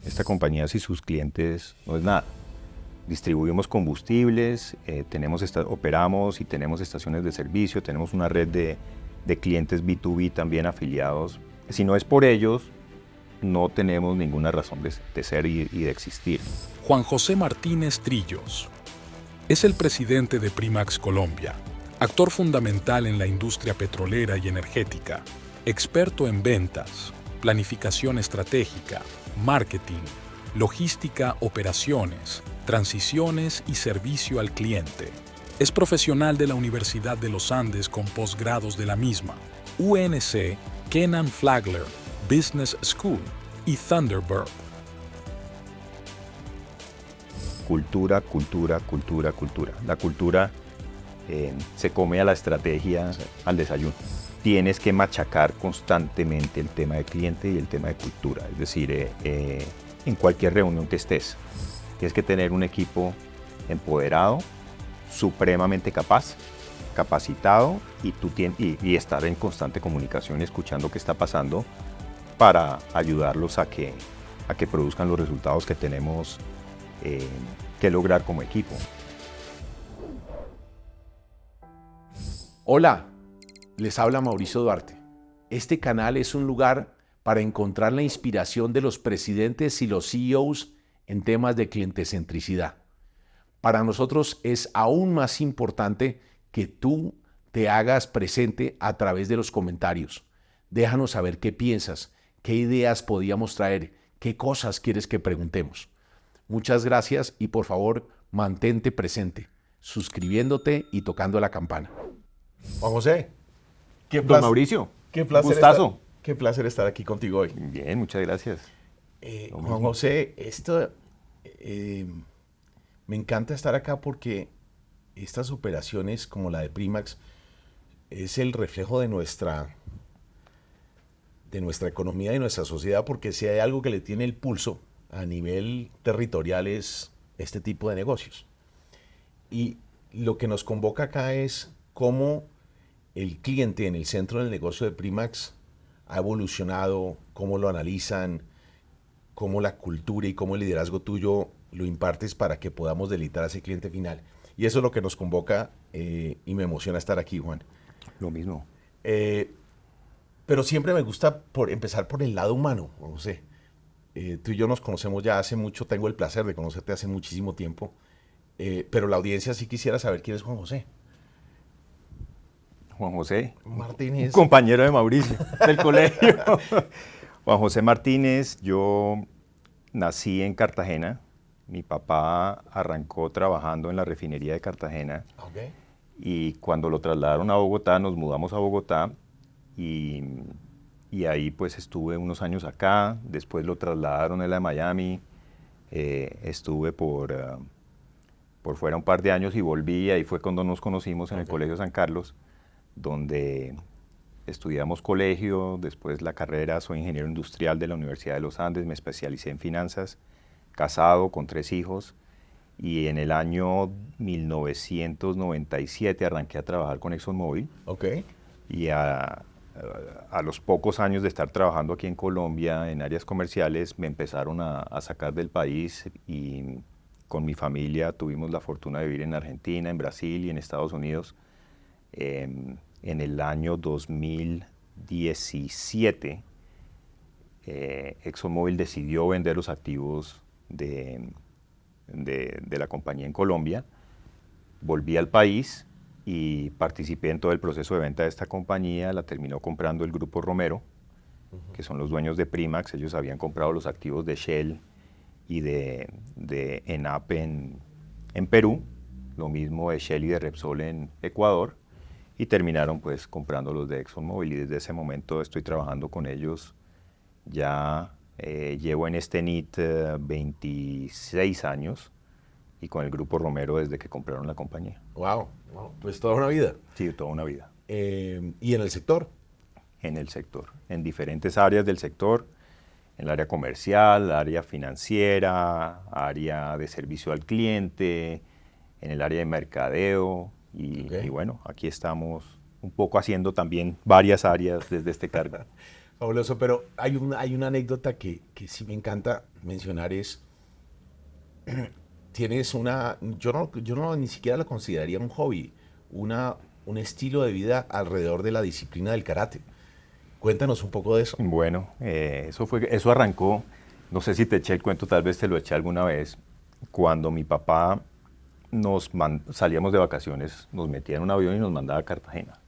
Esta compañía sin sus clientes no es nada. Distribuimos combustibles, operamos y tenemos estaciones de servicio, tenemos una red de clientes B2B también afiliados. Si no es por ellos, no tenemos ninguna razón de ser y de existir. Juan José Martínez Trillos es el presidente de Primax Colombia, actor fundamental en la industria petrolera y energética, experto en ventas, planificación estratégica, marketing, logística, operaciones, transiciones y servicio al cliente. Es profesional de la Universidad de los Andes con posgrados de la misma, UNC, Kenan Flagler, Business School y Thunderbird. Cultura, cultura, cultura, cultura. La cultura se come a la estrategia, al desayuno. Tienes que machacar constantemente el tema de cliente y el tema de cultura. Es decir, en cualquier reunión que estés, tienes que tener un equipo empoderado, supremamente capaz, capacitado y estar en constante comunicación y escuchando qué está pasando para ayudarlos a que produzcan los resultados que tenemos que lograr como equipo. Hola, les habla Mauricio Duarte. Este canal es un lugar para encontrar la inspiración de los presidentes y los CEOs en temas de clientecentricidad. Para nosotros es aún más importante que tú te hagas presente a través de los comentarios. Déjanos saber qué piensas, qué ideas podíamos traer, qué cosas quieres que preguntemos. Muchas gracias y por favor mantente presente, suscribiéndote y tocando la campana. Juan José, Don Mauricio, qué placer gustazo. Qué placer estar aquí contigo hoy. Bien, muchas gracias. Juan José, me encanta estar acá porque estas operaciones como la de Primax es el reflejo de nuestra economía y nuestra sociedad, porque si hay algo que le tiene el pulso a nivel territorial es este tipo de negocios. Y lo que nos convoca acá es cómo el cliente en el centro del negocio de Primax ha evolucionado, cómo lo analizan, cómo la cultura y cómo el liderazgo tuyo lo impartes para que podamos deleitar a ese cliente final. Y eso es lo que nos convoca y me emociona estar aquí, Juan. Lo mismo. Pero siempre me gusta empezar por el lado humano, Juan José. Tú y yo nos conocemos ya hace mucho, tengo el placer de conocerte hace muchísimo tiempo, pero la audiencia sí quisiera saber quién es Juan José. Juan José Martínez. Un compañero de Mauricio del colegio. Juan José Martínez, yo nací en Cartagena. Mi papá arrancó trabajando en la refinería de Cartagena. Okay. Y cuando lo trasladaron a Bogotá, nos mudamos a Bogotá y ahí pues estuve unos años acá. Después lo trasladaron a la de Miami. Estuve por fuera un par de años y volví. Ahí fue cuando nos conocimos en el Colegio San Carlos, donde estudiamos colegio, después la carrera. Soy ingeniero industrial de la Universidad de los Andes, me especialicé en finanzas, casado con 3 hijos, y en el año 1997 arranqué a trabajar con ExxonMobil. Okay. Y a los pocos años de estar trabajando aquí en Colombia en áreas comerciales me empezaron a sacar del país, y con mi familia tuvimos la fortuna de vivir en Argentina, en Brasil y en Estados Unidos. En el año 2017, ExxonMobil decidió vender los activos de la compañía en Colombia. Volví al país y participé en todo el proceso de venta de esta compañía. La terminó comprando el Grupo Romero, que son los dueños de Primax. Ellos habían comprado los activos de Shell y de ENAP en Perú, lo mismo de Shell y de Repsol en Ecuador, y terminaron pues comprando los de ExxonMobil, y desde ese momento estoy trabajando con ellos. Ya llevo en este NIT 26 años, y con el Grupo Romero desde que compraron la compañía. Wow, pues toda una vida. Sí, toda una vida. ¿Y en el sector? En el sector, en diferentes áreas del sector, en el área comercial, área financiera, área de servicio al cliente, en el área de mercadeo, y bueno, aquí estamos un poco haciendo también varias áreas desde este cargo. Fabuloso, pero hay una anécdota que sí me encanta mencionar es, tienes yo no ni siquiera lo consideraría un hobby, un estilo de vida alrededor de la disciplina del karate. Cuéntanos un poco de eso. Bueno, eso arrancó, no sé si te eché el cuento, tal vez te lo eché alguna vez, cuando mi papá salíamos de vacaciones, nos metía en un avión y nos mandaba a Cartagena.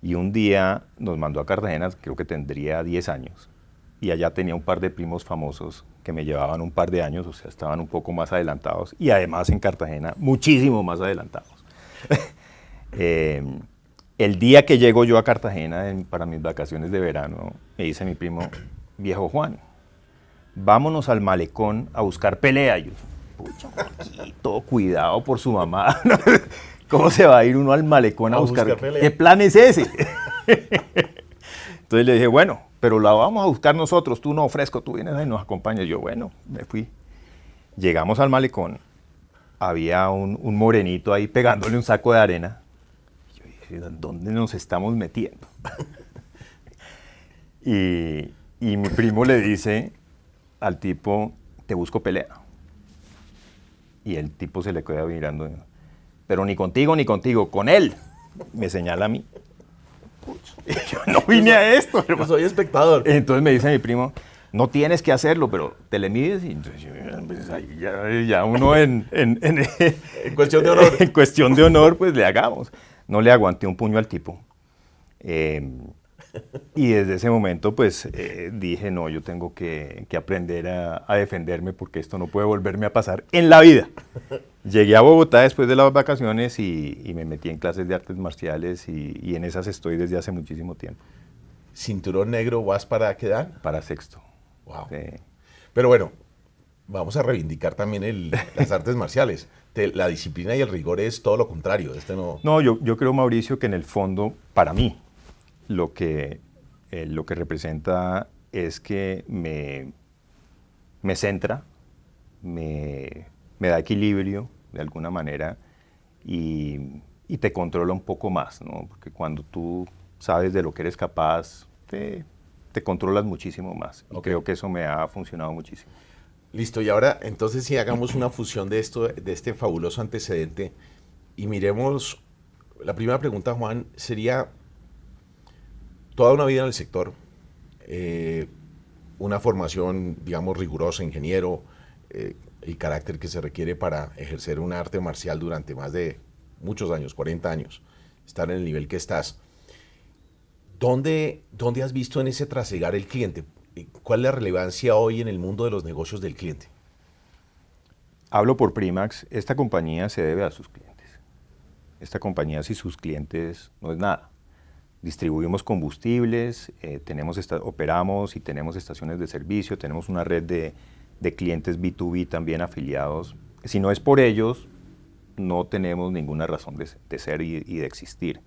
Y un día nos mandó a Cartagena, creo que tendría 10 años, y allá tenía un par de primos famosos que me llevaban un par de años, o sea, estaban un poco más adelantados, y además en Cartagena, muchísimo más adelantados. El día que llego yo a Cartagena para mis vacaciones de verano, me dice mi primo, viejo Juan, vámonos al malecón a buscar pelea. Y yo, pucha, todo cuidado por su mamá. ¿Cómo se va a ir uno al malecón a buscar pelea? ¿Qué plan es ese? Entonces le dije, bueno, pero la vamos a buscar nosotros, tú no, Fresco, tú vienes y nos acompañas. Yo, bueno, me fui. Llegamos al malecón, había un morenito ahí pegándole un saco de arena. Yo dije, ¿dónde nos estamos metiendo? y mi primo le dice al tipo, te busco pelea. Y el tipo se le queda mirando, pero ni contigo, con él. Me señala a mí. Yo no vine a esto. Yo soy espectador. Entonces me dice mi primo, no tienes que hacerlo, pero te le mides. Y entonces pues ahí ya uno en cuestión de honor. En cuestión de honor, pues le hagamos. No le aguanté un puño al tipo. Y desde ese momento, pues dije, no, yo tengo que aprender a defenderme porque esto no puede volverme a pasar en la vida. Llegué a Bogotá después de las vacaciones y me metí en clases de artes marciales y en esas estoy desde hace muchísimo tiempo. ¿Cinturón negro vas para qué edad? Para sexto. Wow. Sí. Pero bueno, vamos a reivindicar también las artes marciales. La disciplina y el rigor es todo lo contrario. No, yo creo, Mauricio, que en el fondo, para mí, lo que representa es que me centra, me da equilibrio de alguna manera y te controla un poco más, ¿no? Porque cuando tú sabes de lo que eres capaz, te controlas muchísimo más. Y creo que eso me ha funcionado muchísimo. Listo, y ahora entonces sí hagamos una fusión de este fabuloso antecedente y miremos, la primera pregunta, Juan, sería toda una vida en el sector, una formación, digamos, rigurosa, ingeniero, el carácter que se requiere para ejercer un arte marcial durante más de muchos años, 40 años, estar en el nivel que estás. ¿Dónde has visto en ese trasegar el cliente? ¿Cuál es la relevancia hoy en el mundo de los negocios del cliente? Hablo por Primax, esta compañía se debe a sus clientes. Esta compañía sin sus clientes no es nada. Distribuimos combustibles, operamos y tenemos estaciones de servicio, tenemos una red de clientes B2B también afiliados. Si no es por ellos, no tenemos ninguna razón de ser y de existir.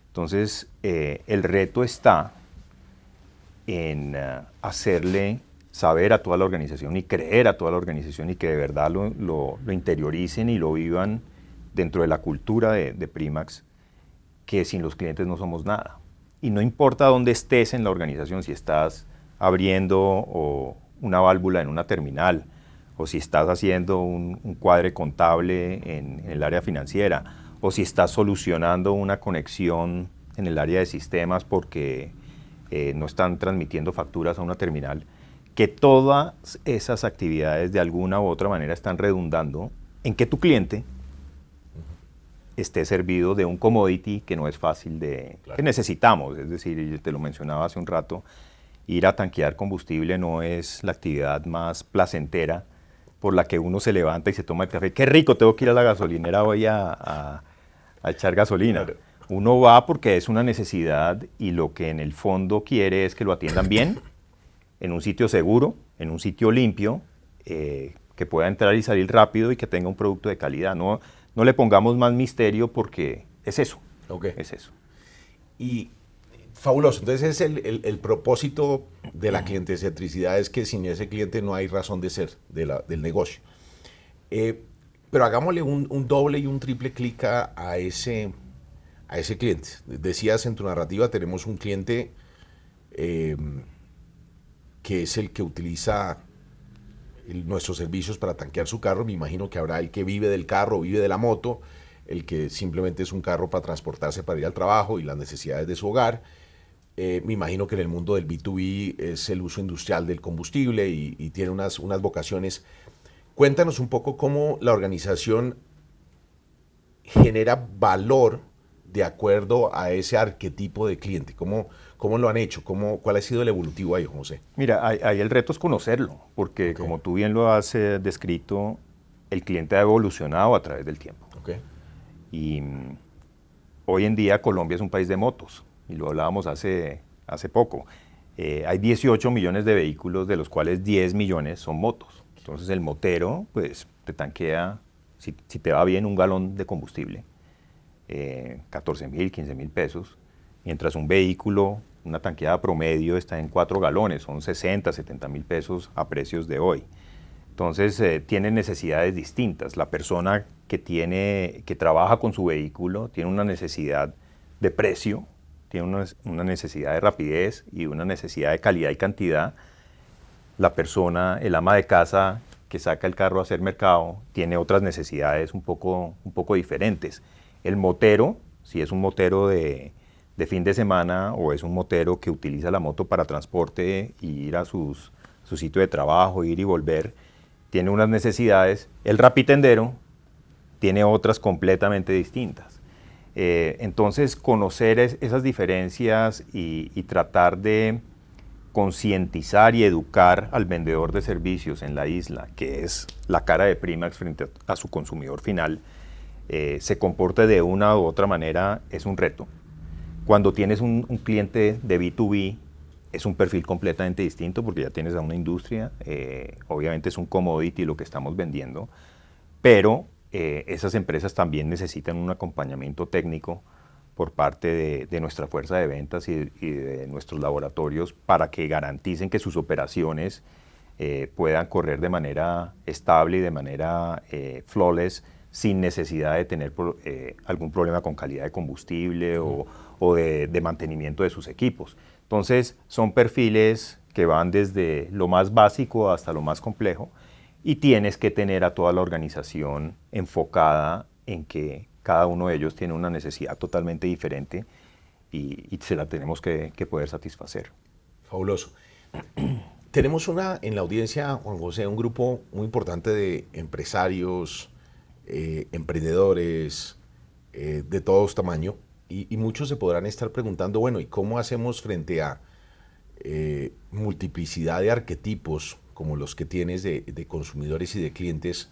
Entonces, el reto está en hacerle saber a toda la organización y creer a toda la organización y que de verdad lo interioricen y lo vivan dentro de la cultura de Primax, que sin los clientes no somos nada. Y no importa dónde estés en la organización, si estás abriendo una válvula en una terminal, o si estás haciendo un cuadre contable en el área financiera, o si estás solucionando una conexión en el área de sistemas porque no están transmitiendo facturas a una terminal, que todas esas actividades de alguna u otra manera están redundando en que tu cliente esté servido de un commodity que no es fácil que necesitamos. Es decir, te lo mencionaba hace un rato, ir a tanquear combustible no es la actividad más placentera por la que uno se levanta y se toma el café. ¡Qué rico! Tengo que ir a la gasolinera hoy a echar gasolina. Claro. Uno va porque es una necesidad y lo que en el fondo quiere es que lo atiendan bien, en un sitio seguro, en un sitio limpio, que pueda entrar y salir rápido y que tenga un producto de calidad. No le pongamos más misterio porque es eso. Okay. Es eso. Y fabuloso. Entonces el propósito de la clientecentricidad es que sin ese cliente no hay razón de ser del negocio. Pero hagámosle un doble y un triple clic a ese cliente. Decías en tu narrativa, tenemos un cliente que es el que utiliza nuestros servicios para tanquear su carro. Me imagino que habrá el que vive del carro, vive de la moto, el que simplemente es un carro para transportarse para ir al trabajo y las necesidades de su hogar. Me imagino que en el mundo del B2B es el uso industrial del combustible y tiene unas vocaciones. Cuéntanos un poco cómo la organización genera valor de acuerdo a ese arquetipo de cliente. ¿Cómo lo han hecho? ¿Cuál ha sido el evolutivo ahí, José? Mira, ahí el reto es conocerlo, porque como tú bien lo has descrito, el cliente ha evolucionado a través del tiempo. Y hoy en día Colombia es un país de motos, y lo hablábamos hace poco. Hay 18 millones de vehículos, de los cuales 10 millones son motos. Entonces el motero, pues, te tanquea, si te va bien, un galón de combustible, 14.000, 15.000 pesos, mientras un vehículo, una tanqueada promedio está en 4 galones, son 60, 70.000 pesos a precios de hoy. Entonces tienen necesidades distintas. La persona que trabaja con su vehículo tiene una necesidad de precio, tiene una necesidad de rapidez y una necesidad de calidad y cantidad. La persona, el ama de casa que saca el carro a hacer mercado, tiene otras necesidades un poco diferentes. El motero, si es un motero de fin de semana o es un motero que utiliza la moto para transporte y ir a su sitio de trabajo, ir y volver, tiene unas necesidades. El rapitendero tiene otras completamente distintas. Entonces, conocer esas diferencias y tratar de concientizar y educar al vendedor de servicios en la isla, que es la cara de Primax frente a su consumidor final, se comporte de una u otra manera, es un reto. Cuando tienes un cliente de B2B, es un perfil completamente distinto porque ya tienes a una industria, obviamente es un commodity lo que estamos vendiendo, pero esas empresas también necesitan un acompañamiento técnico por parte de nuestra fuerza de ventas y de nuestros laboratorios para que garanticen que sus operaciones puedan correr de manera estable y de manera flawless, sin necesidad de tener algún problema con calidad de combustible o de mantenimiento de sus equipos. Entonces, son perfiles que van desde lo más básico hasta lo más complejo y tienes que tener a toda la organización enfocada en que cada uno de ellos tiene una necesidad totalmente diferente y se la tenemos que poder satisfacer. Fabuloso. Tenemos en la audiencia, Juan José, un grupo muy importante de empresarios, emprendedores de todos tamaños, y muchos se podrán estar preguntando, bueno, ¿y cómo hacemos frente a multiplicidad de arquetipos como los que tienes de consumidores y de clientes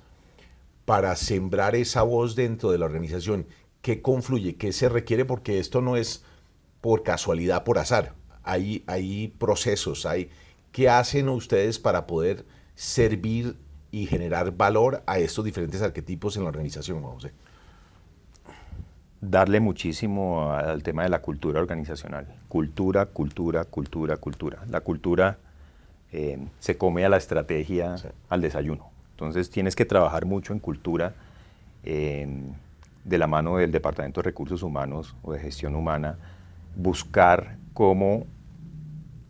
para sembrar esa voz dentro de la organización? ¿Qué confluye? ¿Qué se requiere? Porque esto no es por casualidad, por azar. Hay procesos, ¿qué hacen ustedes para poder servir y generar valor a estos diferentes arquetipos en la organización, José? Darle muchísimo al tema de la cultura organizacional. Cultura, cultura, cultura, cultura. La cultura se come a la estrategia, sí, al desayuno. Entonces tienes que trabajar mucho en cultura de la mano del Departamento de Recursos Humanos o de Gestión Humana, buscar cómo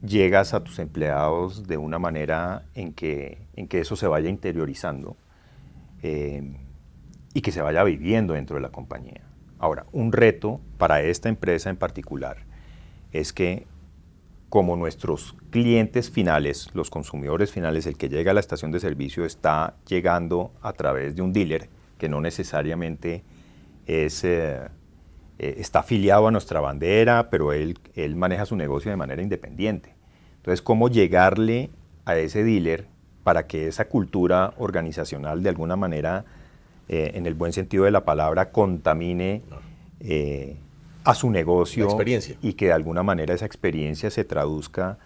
llegas a tus empleados de una manera en que eso se vaya interiorizando y que se vaya viviendo dentro de la compañía. Ahora, un reto para esta empresa en particular es que como nuestros clientes finales, los consumidores finales, el que llega a la estación de servicio está llegando a través de un dealer que no necesariamente está afiliado a nuestra bandera, pero él maneja su negocio de manera independiente. Entonces, ¿cómo llegarle a ese dealer para que esa cultura organizacional de alguna manera, en el buen sentido de la palabra, contamine a su negocio y que de alguna manera esa experiencia se traduzca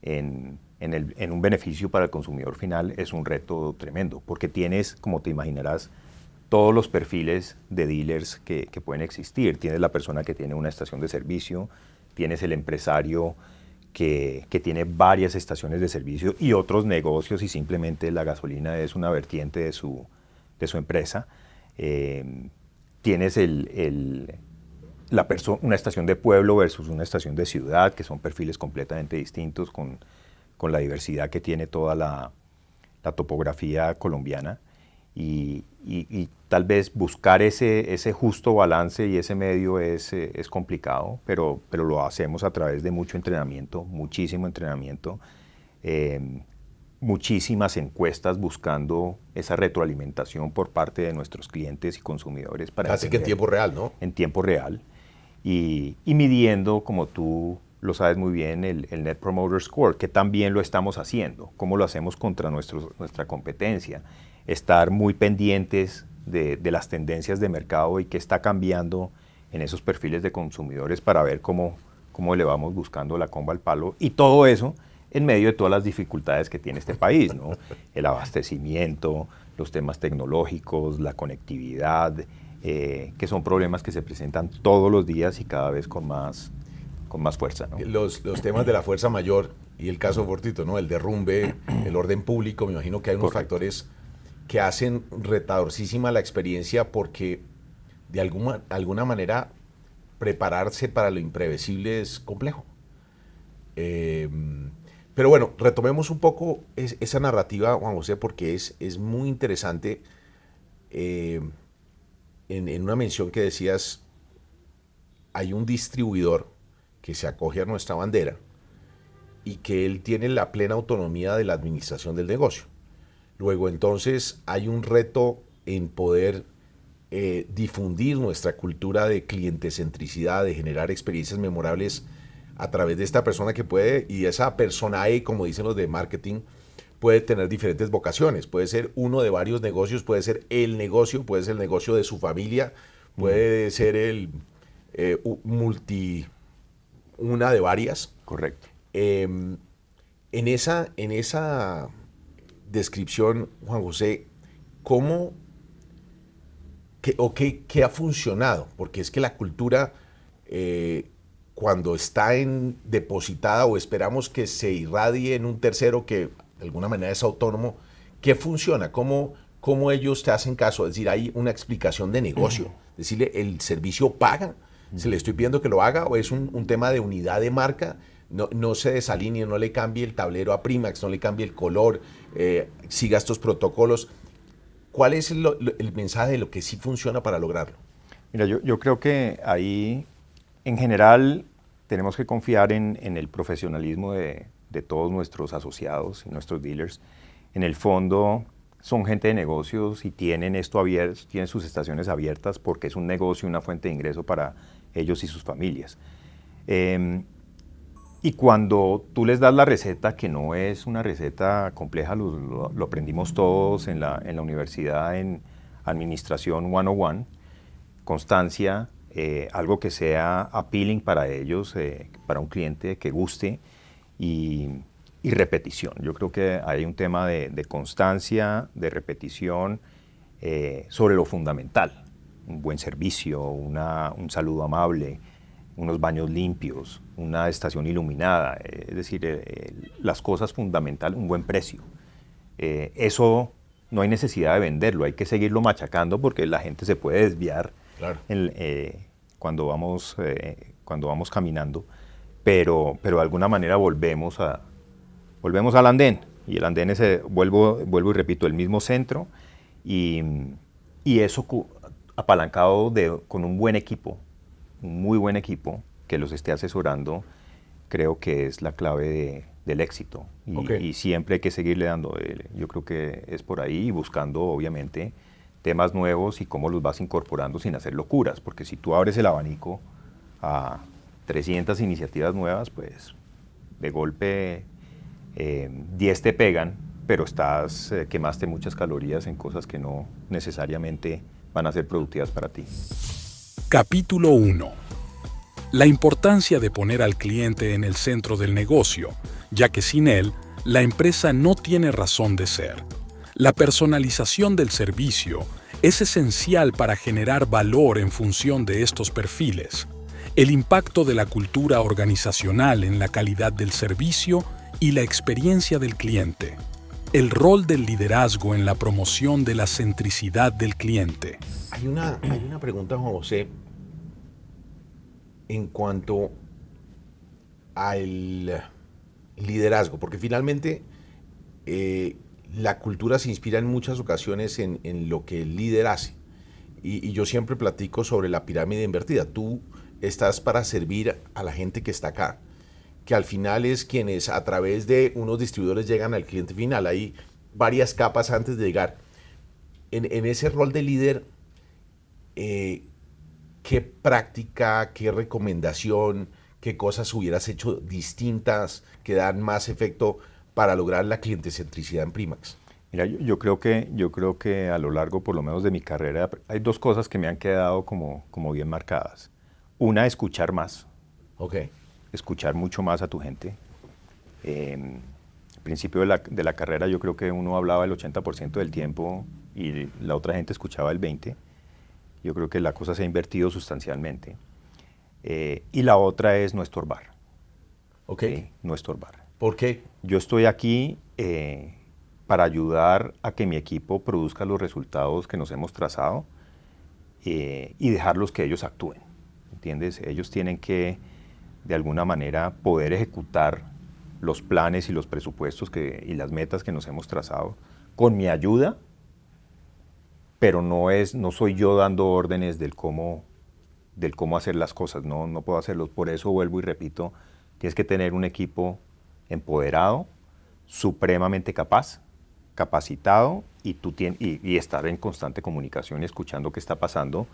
en un beneficio para el consumidor final? Es un reto tremendo, porque tienes, como te imaginarás, todos los perfiles de dealers que pueden existir. Tienes la persona que tiene una estación de servicio, tienes el empresario que tiene varias estaciones de servicio y otros negocios y simplemente la gasolina es una vertiente de su empresa. Tienes el una estación de pueblo versus una estación de ciudad, que son perfiles completamente distintos con la diversidad que tiene toda la topografía colombiana. Y tal vez buscar ese justo balance y ese medio es complicado, pero lo hacemos a través de mucho entrenamiento, muchísimo entrenamiento, muchísimas encuestas buscando esa retroalimentación por parte de nuestros clientes y consumidores. Casi que en tiempo real, ¿no? En tiempo real. Y midiendo, como tú lo sabes muy bien, el Net Promoter Score, que también lo estamos haciendo. ¿Cómo lo hacemos contra nuestra competencia? Estar muy pendientes de las tendencias de mercado y qué está cambiando en esos perfiles de consumidores para ver cómo le vamos buscando la comba al palo. Y todo eso en medio de todas las dificultades que tiene este país, ¿no? El abastecimiento, los temas tecnológicos, la conectividad, que son problemas que se presentan todos los días y cada vez con más fuerza, ¿no? Los temas de la fuerza mayor y el caso Fortito, ¿no? El derrumbe, el orden público, me imagino que hay unos factores que hacen retadorcísima la experiencia porque de alguna manera prepararse para lo imprevisible es complejo. Pero bueno, retomemos un poco esa narrativa, Juan José, porque es muy interesante. En una mención que decías, hay un distribuidor que se acoge a nuestra bandera y que él tiene la plena autonomía de la administración del negocio. Luego entonces hay un reto en poder difundir nuestra cultura de clientecentricidad, de generar experiencias memorables a través de esta persona que puede, y esa personae, como dicen los de marketing, puede tener diferentes vocaciones. Puede ser uno de varios negocios, puede ser el negocio de su familia, puede ser una de varias. Correcto. En esa descripción, Juan José, ¿qué ha funcionado? Porque es que la cultura, cuando está depositada o esperamos que se irradie en un tercero que de alguna manera es autónomo, ¿qué funciona? ¿Cómo ellos te hacen caso? Es decir, ¿hay una explicación de negocio? Decirle, ¿el servicio paga? ¿Se le estoy pidiendo que lo haga? ¿O es un tema de unidad de marca? No se desalinee, no le cambie el tablero a Primax, no le cambie el color, siga estos protocolos. ¿Cuál es el mensaje de lo que sí funciona para lograrlo? Mira, yo creo que ahí, en general, tenemos que confiar en el profesionalismo de todos nuestros asociados y nuestros dealers. En el fondo, son gente de negocios y tienen esto abierto, tienen sus estaciones abiertas porque es un negocio, una fuente de ingreso para ellos y sus familias. Y cuando tú les das la receta, que no es una receta compleja, lo aprendimos todos en la universidad en Administración 101, constancia, algo que sea appealing para ellos, para un cliente que guste, y repetición. Yo creo que hay un tema de constancia, de repetición, sobre lo fundamental. Un buen servicio, un saludo amable, unos baños limpios, una estación iluminada, es decir, las cosas fundamentales, un buen precio. Eso no hay necesidad de venderlo, hay que seguirlo machacando porque la gente se puede desviar. Claro. Cuando vamos caminando, pero de alguna manera volvemos al andén, y el andén es, vuelvo y repito, el mismo centro, y eso apalancado con un buen equipo, un muy buen equipo que los esté asesorando, creo que es la clave del éxito. Y siempre hay que seguirle dando. Yo creo que es por ahí, buscando obviamente temas nuevos y cómo los vas incorporando sin hacer locuras, porque si tú abres el abanico a 300 iniciativas nuevas, pues de golpe 10 te pegan, pero quemaste muchas calorías en cosas que no necesariamente van a ser productivas para ti. Capítulo 1. La importancia de poner al cliente en el centro del negocio, ya que sin él, la empresa no tiene razón de ser. La personalización del servicio es esencial para generar valor en función de estos perfiles. El impacto de la cultura organizacional en la calidad del servicio y la experiencia del cliente. El rol del liderazgo en la promoción de la centricidad del cliente. Hay una pregunta, Juan José, en cuanto al liderazgo, porque finalmente la cultura se inspira en muchas ocasiones en lo que el líder hace. Y yo siempre platico sobre la pirámide invertida. Tú estás para servir a la gente que está acá, que al final es quienes a través de unos distribuidores llegan al cliente final. Hay varias capas antes de llegar. En ese rol de líder, ¿qué práctica, qué recomendación, qué cosas hubieras hecho distintas que dan más efecto para lograr la clientecentricidad en Primax? Mira, yo creo que a lo largo, por lo menos de mi carrera, hay dos cosas que me han quedado como bien marcadas. Una, escuchar más. Ok. Escuchar mucho más a tu gente. Al principio de la carrera yo creo que uno hablaba el 80% del tiempo y la otra gente escuchaba el 20%. Yo creo que la cosa se ha invertido sustancialmente. Y la otra es no estorbar. Ok. ¿Sí? No estorbar. ¿Por qué? Yo estoy aquí para ayudar a que mi equipo produzca los resultados que nos hemos trazado y dejarlos que ellos actúen. ¿Entiendes? Ellos tienen que, de alguna manera, poder ejecutar los planes y los presupuestos y las metas que nos hemos trazado con mi ayuda, pero no soy yo dando órdenes del cómo hacer las cosas, no puedo hacerlo. Por eso vuelvo y repito, tienes que tener un equipo empoderado, supremamente capaz, capacitado y estar en constante comunicación y escuchando qué está pasando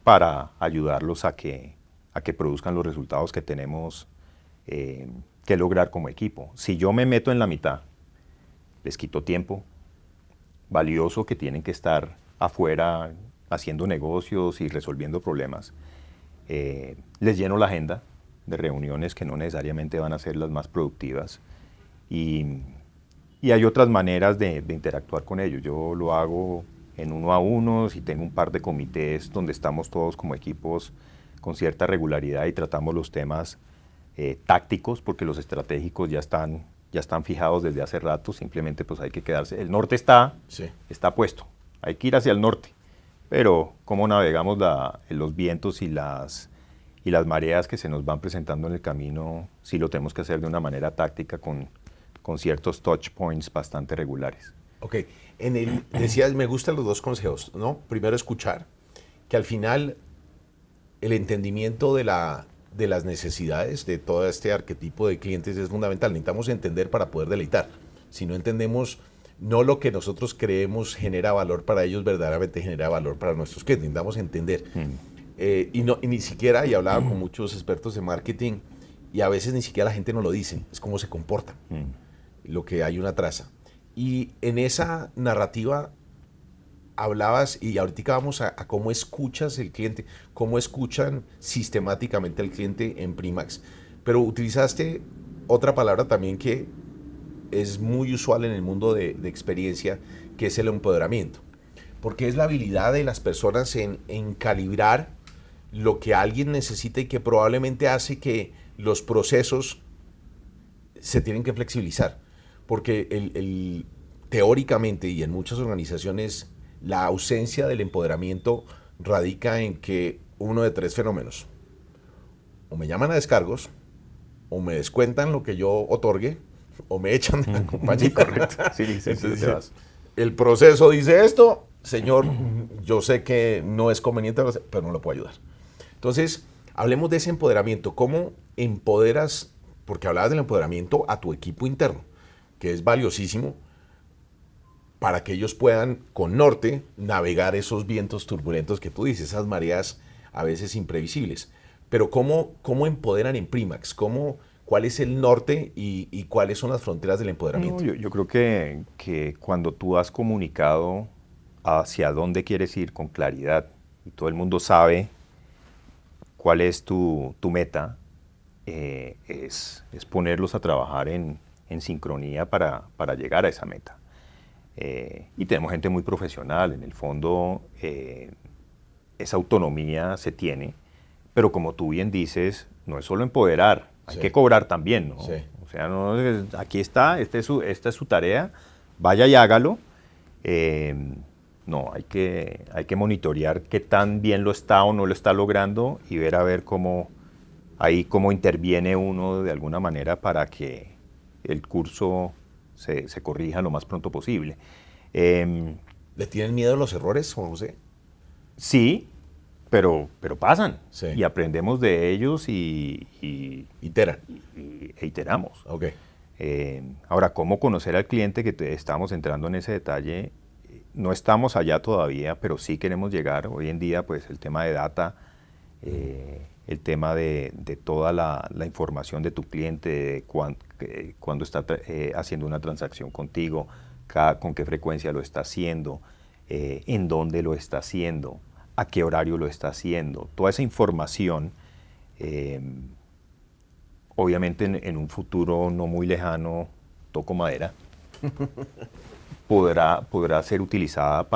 para ayudarlos a que produzcan los resultados que tenemos que lograr como equipo. Si yo me meto en la mitad, les quito tiempo valioso que tienen que estar afuera haciendo negocios y resolviendo problemas. Les lleno la agenda de reuniones que no necesariamente van a ser las más productivas y hay otras maneras de interactuar con ellos. Yo lo hago en 1 a 1 y tengo un par de comités donde estamos todos como equipos con cierta regularidad y tratamos los temas tácticos, porque los estratégicos ya están fijados desde hace rato. Simplemente pues hay que quedarse. El norte está puesto, hay que ir hacia el norte, pero cómo navegamos los vientos y las mareas que se nos van presentando en el camino, sí lo tenemos que hacer de una manera táctica con ciertos touch points bastante regulares. Ok, decías, me gustan los dos consejos, ¿no? Primero, escuchar, que al final el entendimiento de las necesidades de todo este arquetipo de clientes es fundamental. Necesitamos entender para poder deleitar. Si no entendemos, no lo que nosotros creemos genera valor para ellos, verdaderamente genera valor para nuestros clientes. Necesitamos entender. Y ni siquiera, y hablaba con muchos expertos de marketing, y a veces ni siquiera la gente nos lo dice, es cómo se comporta, lo que hay una traza. Y en esa narrativa hablabas, y ahorita vamos a cómo escuchas el cliente, cómo escuchan sistemáticamente al cliente en Primax. Pero utilizaste otra palabra también que es muy usual en el mundo de experiencia, que es el empoderamiento. Porque es la habilidad de las personas en calibrar lo que alguien necesita y que probablemente hace que los procesos se tienen que flexibilizar. Porque teóricamente y en muchas organizaciones la ausencia del empoderamiento radica en que uno de 3 fenómenos: o me llaman a descargos, o me descuentan lo que yo otorgue, o me echan de la compañía. Correcto. Sí, Entonces, el proceso dice esto, señor, yo sé que no es conveniente, pero no lo puedo ayudar. Entonces, hablemos de ese empoderamiento. ¿Cómo empoderas? Porque hablabas del empoderamiento a tu equipo interno, que es valiosísimo para que ellos puedan, con norte, navegar esos vientos turbulentos que tú dices, esas mareas a veces imprevisibles. Pero ¿cómo empoderan en Primax? ¿Cuál es el norte y cuáles son las fronteras del empoderamiento? No, yo creo que cuando tú has comunicado hacia dónde quieres ir con claridad y todo el mundo sabe cuál es tu meta, es ponerlos a trabajar en sincronía para llegar a esa meta. Y tenemos gente muy profesional, en el fondo esa autonomía se tiene, pero como tú bien dices, no es solo empoderar, hay que cobrar también, ¿no? Sí. O sea, aquí está, esta es su tarea, vaya y hágalo. No, hay que monitorear qué tan bien lo está o no lo está logrando y ver a ver cómo ahí cómo interviene uno de alguna manera para que el curso se corrija lo más pronto posible. ¿Le tienen miedo a los errores, Juan José? Sí, pero pasan, Sí. y aprendemos de ellos y Iteran. e iteramos. Ok. Ahora, ¿cómo conocer al cliente? Estamos entrando en ese detalle. No estamos allá todavía, pero sí queremos llegar. Hoy en día, pues el tema de data, el tema de toda la información de tu cliente, de cuando está haciendo una transacción contigo, con qué frecuencia lo está haciendo, en dónde lo está haciendo, a qué horario lo está haciendo. Toda esa información, obviamente en un futuro no muy lejano, toco madera, podrá ser utilizada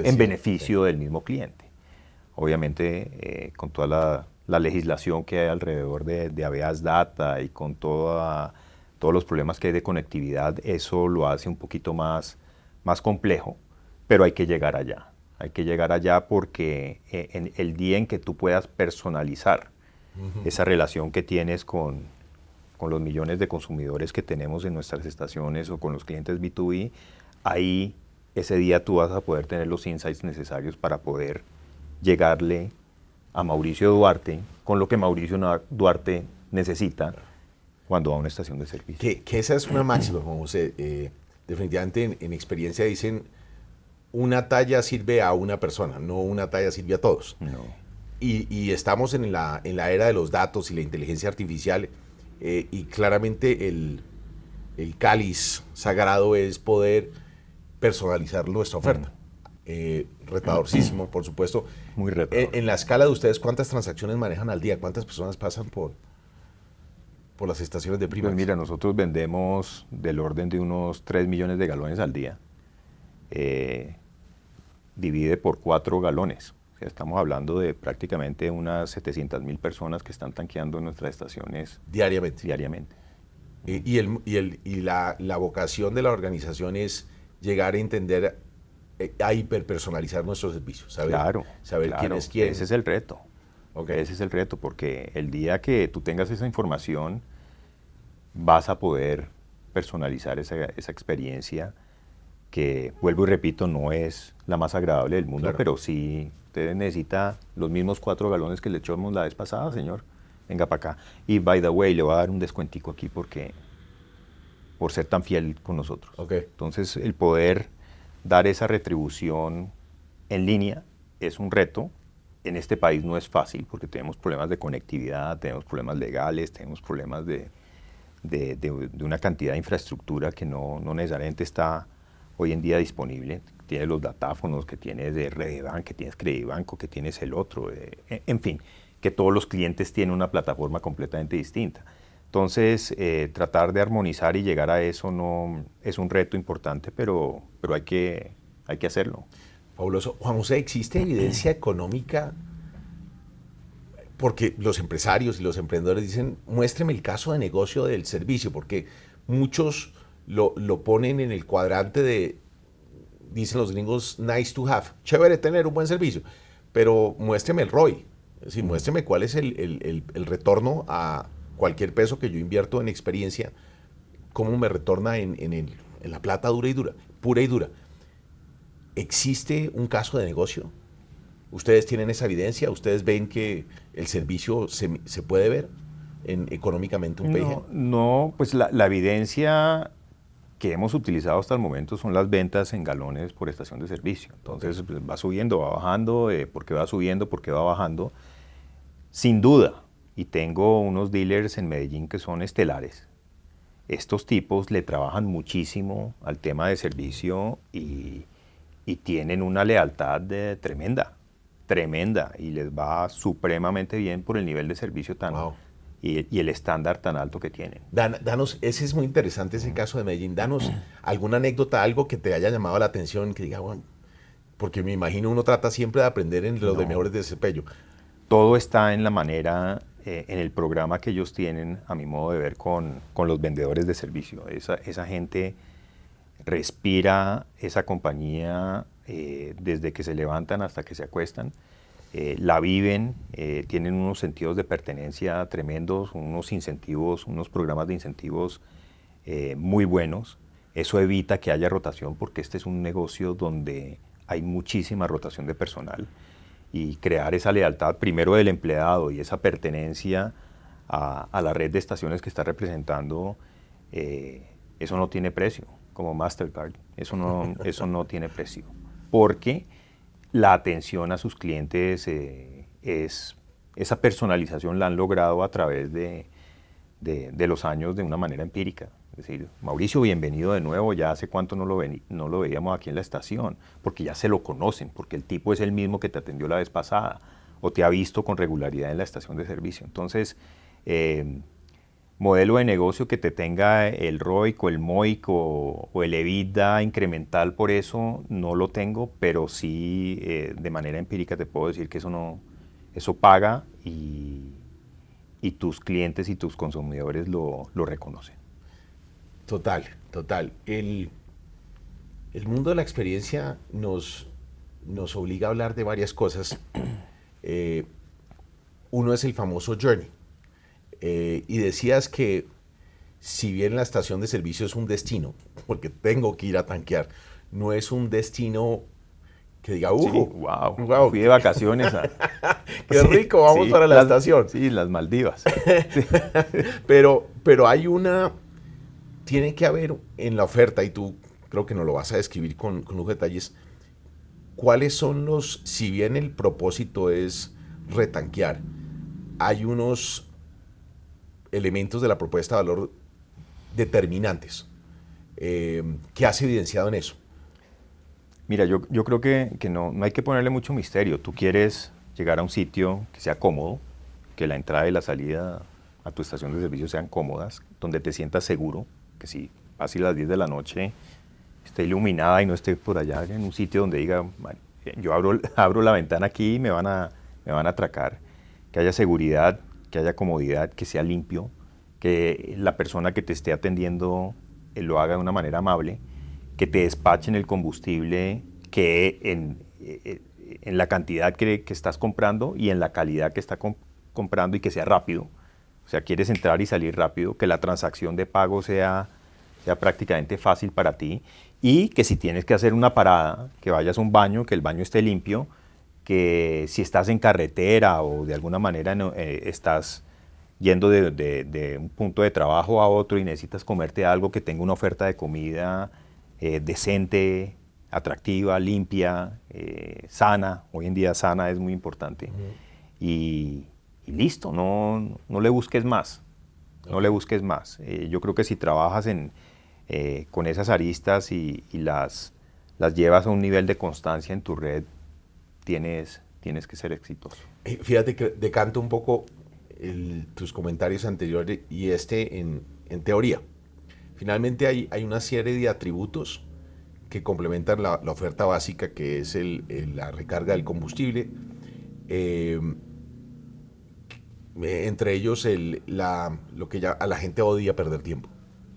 en beneficio del mismo cliente. Obviamente con toda la legislación que hay alrededor de habeas data y con todos los problemas que hay de conectividad, eso lo hace un poquito más complejo, pero hay que llegar allá. Hay que llegar allá porque en el día en que tú puedas personalizar esa relación que tienes con los millones de consumidores que tenemos en nuestras estaciones o con los clientes B2B, ahí ese día tú vas a poder tener los insights necesarios para poder llegarle a Mauricio Duarte con lo que Mauricio Duarte necesita cuando va a una estación de servicio. Que esa es una máxima, Juan José. Definitivamente en experiencia dicen, una talla sirve a una persona, no una talla sirve a todos. No. Y estamos en la era de los datos y la inteligencia artificial, y claramente el cáliz sagrado es poder personalizar nuestra oferta. Retadorcísimo, por supuesto. Muy retador. En la escala de ustedes, ¿cuántas transacciones manejan al día? ¿Cuántas personas pasan por las estaciones de Primax? Pues mira, nosotros vendemos del orden de unos 3 millones de galones al día. Divide por 4 galones. O sea, estamos hablando de prácticamente unas 700,000 personas que están tanqueando en nuestras estaciones diariamente. Y la vocación de la organización es llegar a entender, a hiperpersonalizar nuestros servicios, saber quién es quién. Ese es el reto. Okay. Ese es el reto, porque el día que tú tengas esa información, vas a poder personalizar esa experiencia que, vuelvo y repito, no es la más agradable del mundo, claro, pero sí usted necesita los mismos 4 galones que le echamos la vez pasada, señor. Venga para acá. Y, by the way, le voy a dar un descuentico aquí por ser tan fiel con nosotros. Okay. Entonces, el poder dar esa retribución en línea es un reto. En este país no es fácil porque tenemos problemas de conectividad, tenemos problemas legales, tenemos problemas de una cantidad de infraestructura que no necesariamente está hoy en día disponible. Tienes los datáfonos, que tienes de Redeban, que tienes Credibanco, que tienes el otro, en fin, que todos los clientes tienen una plataforma completamente distinta. Entonces, tratar de armonizar y llegar a eso no es un reto importante, pero hay que hacerlo. Fabuloso. Juan José, ¿existe evidencia económica? Porque los empresarios y los emprendedores dicen, muéstreme el caso de negocio del servicio, porque muchos lo ponen en el cuadrante de, dicen los gringos, nice to have, chévere tener un buen servicio, pero muéstreme el ROI, es decir, muéstreme cuál es el retorno a cualquier peso que yo invierto en experiencia, cómo me retorna en la plata pura y dura. ¿Existe un caso de negocio? ¿Ustedes tienen esa evidencia? ¿Ustedes ven que el servicio se puede ver económicamente un PIG? No, pues la evidencia que hemos utilizado hasta el momento son las ventas en galones por estación de servicio. Entonces, pues, va subiendo, va bajando, ¿por qué va subiendo? ¿Por qué va bajando? Sin duda, y tengo unos dealers en Medellín que son estelares. Estos tipos le trabajan muchísimo al tema de servicio y tienen una lealtad tremenda, y les va supremamente bien por el nivel de servicio y el estándar tan alto que tienen. Danos, ese es muy interesante ese caso de Medellín. Danos alguna anécdota, algo que te haya llamado la atención, que diga, bueno, porque me imagino uno trata siempre de aprender en los de mejores desempeños. Todo está en la manera, en el programa que ellos tienen, a mi modo de ver, con los vendedores de servicio. Esa gente respira esa compañía desde que se levantan hasta que se acuestan. la viven, tienen unos sentidos de pertenencia tremendos, unos incentivos, unos programas de incentivos muy buenos. Eso evita que haya rotación porque este es un negocio donde hay muchísima rotación de personal y crear esa lealtad primero del empleado y esa pertenencia a la red de estaciones que está representando, eso no tiene precio, como Mastercard, eso no tiene precio, porque la atención a sus clientes, esa personalización la han logrado a través de los años de una manera empírica. Es decir, Mauricio, bienvenido de nuevo, ya hace cuánto no lo veíamos aquí en la estación, porque ya se lo conocen, porque el tipo es el mismo que te atendió la vez pasada, o te ha visto con regularidad en la estación de servicio. Entonces, modelo de negocio que te tenga el ROIC o el MOIC o el EBITDA incremental por eso, no lo tengo, pero sí de manera empírica te puedo decir que eso paga y tus clientes y tus consumidores lo reconocen. Total, total. El mundo de la experiencia nos obliga a hablar de varias cosas. Uno es el famoso journey. Y decías que si bien la estación de servicio es un destino, porque tengo que ir a tanquear, no es un destino que diga, sí, wow, fui de vacaciones. ¡Qué rico! Vamos para la estación. Sí, las Maldivas. Sí. Pero tiene que haber en la oferta, y tú creo que nos lo vas a describir con lujo de detalles, cuáles son si bien el propósito es retanquear, hay unos elementos de la propuesta de valor determinantes. ¿Qué has evidenciado en eso? Mira, yo creo que no hay que ponerle mucho misterio. Tú quieres llegar a un sitio que sea cómodo, que la entrada y la salida a tu estación de servicio sean cómodas, donde te sientas seguro, que si vas a las 10 de la noche esté iluminada y no esté por allá en un sitio donde diga, bueno, yo abro la ventana aquí y me van a atracar, que haya seguridad, que haya comodidad, que sea limpio, que la persona que te esté atendiendo lo haga de una manera amable, que te despachen el combustible que en la cantidad que estás comprando y en la calidad que está comprando y que sea rápido. O sea, quieres entrar y salir rápido, que la transacción de pago sea prácticamente fácil para ti y que si tienes que hacer una parada, que vayas a un baño, que el baño esté limpio, que si estás en carretera o de alguna manera estás yendo de un punto de trabajo a otro y necesitas comerte algo, que tenga una oferta de comida decente, atractiva, limpia, sana. Hoy en día sana es muy importante. Y listo, no le busques más. No le busques más. Yo creo que si trabajas con esas aristas y las llevas a un nivel de constancia en tu red, tienes que ser exitoso. Fíjate que decanto un poco tus comentarios anteriores y en teoría. Finalmente hay una serie de atributos que complementan la oferta básica, que es la recarga del combustible. Entre ellos lo que a la gente odia perder tiempo.